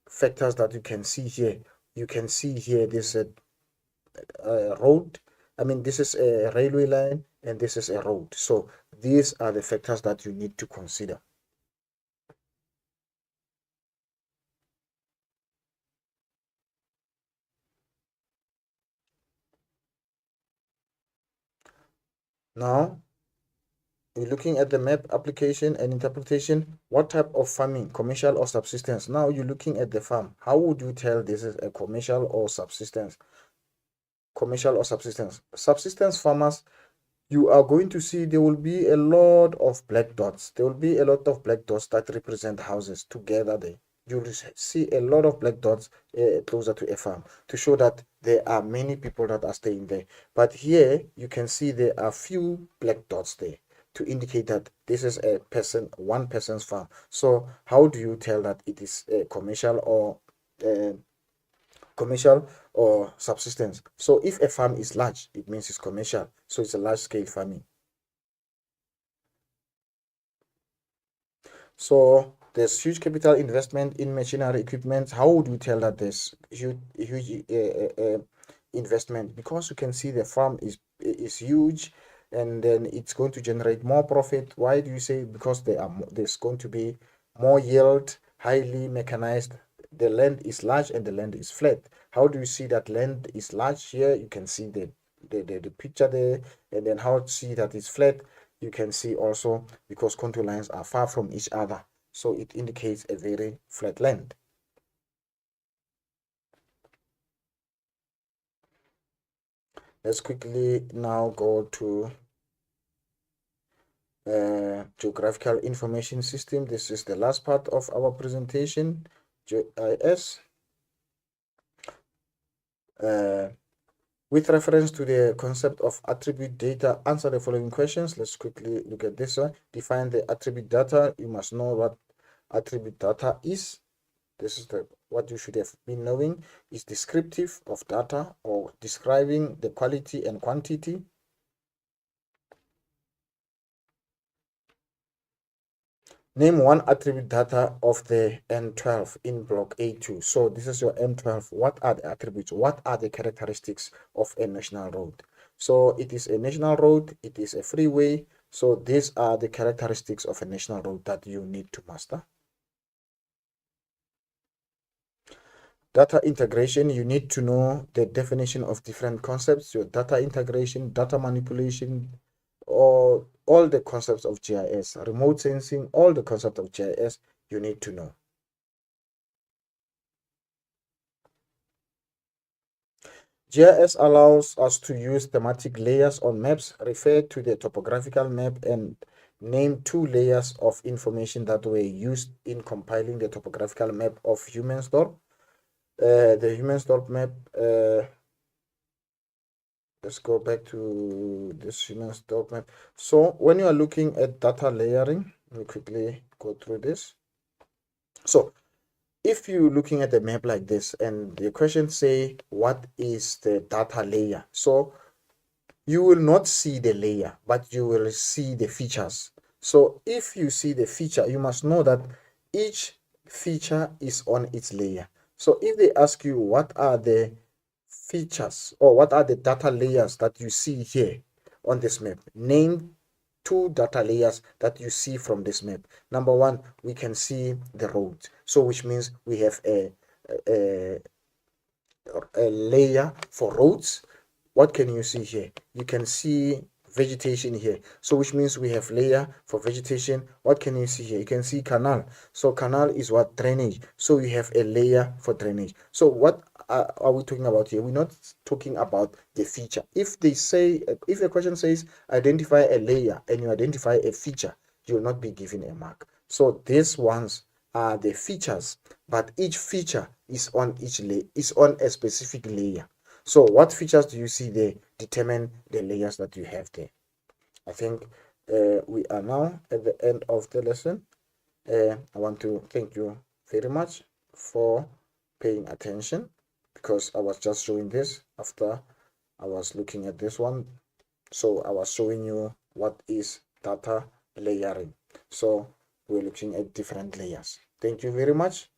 factors that you can see here? You can see here this road. I mean, this is a railway line and this is a road. So these are the factors that you need to consider. Now, we're looking at the map application and interpretation. What type of farming, commercial or subsistence? Now you're looking at the farm. How would you tell this is a commercial or subsistence? Commercial or subsistence? Subsistence farmers, you are going to see there will be a lot of black dots. There will be a lot of black dots that represent houses together there. You'll see a lot of black dots closer to a farm to show that there are many people that are staying there. But here you can see there are few black dots there to indicate that this is a person, one person's farm. So how do you tell that it is a commercial or subsistence? So if a farm is large, it means it's commercial. So it's a large scale farming. So there's huge capital investment in machinery equipment. How would you tell that there's huge investment? Because you can see the farm is huge, and then it's going to generate more profit. Why do you say? Because there's going to be more yield, highly mechanized. The land is large and the land is flat. How do you see that land is large? Here you can see the picture there, and then how to see that it's flat. You can see also because contour lines are far from each other, so it indicates a very flat land. Let's quickly now go to geographical information system. This is the last part of our presentation, GIS. With reference to the concept of attribute data, answer the following questions. Let's quickly look at this one. Define the attribute data. You must know what attribute data is. This is what you should have been knowing. Is descriptive of data or describing the quality and quantity. Name one attribute data of the N12 in block A2. So this is your N12. What are the attributes? What are the characteristics of a national road? So it is a national road. It is a freeway. So these are the characteristics of a national road that you need to master. Data integration, you need to know the definition of different concepts, your data integration, data manipulation, or all the concepts of GIS, remote sensing, all the concepts of GIS you need to know. GIS allows us to use thematic layers on maps, refer to the topographical map, and name two layers of information that were used in compiling the topographical map of Humansdorp. The Humansdorp map, let's go back to this Humansdorp map. So when you are looking at data layering, let me quickly go through this. So if you're looking at a map like this and the question say, what is the data layer? So you will not see the layer, but you will see the features. So if you see the feature, you must know that each feature is on its layer. So if they ask you what are the features or what are the data layers that you see here on this map, name two data layers that you see from this map. Number one, we can see the road, so which means we have a layer for roads. What can you see here? You can see vegetation here, so which means we have layer for vegetation. What can you see here? You can see canal, so canal is what? Drainage, so we have a layer for drainage. So what are we talking about here? We're not talking about the feature. If they say, if a question says identify a layer and you identify a feature, you will not be given a mark. So these ones are the features, but each feature is on a specific layer. So what features do you see there determine the layers that you have there? I think we are now at the end of the lesson. I want to thank you very much for paying attention. because I was just showing this after I was looking at this one. So I was showing you what is data layering. So we're looking at different layers. Thank you very much.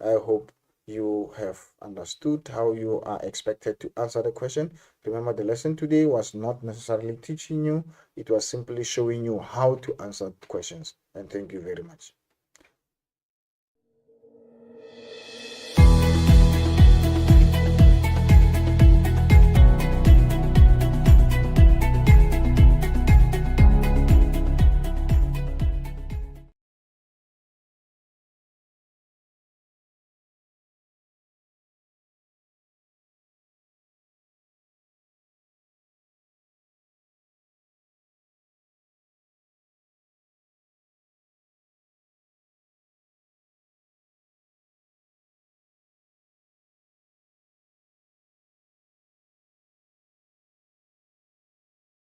I hope you have understood how you are expected to answer the question. Remember, the lesson today was not necessarily teaching you, it was simply showing you how to answer questions. And thank you very much.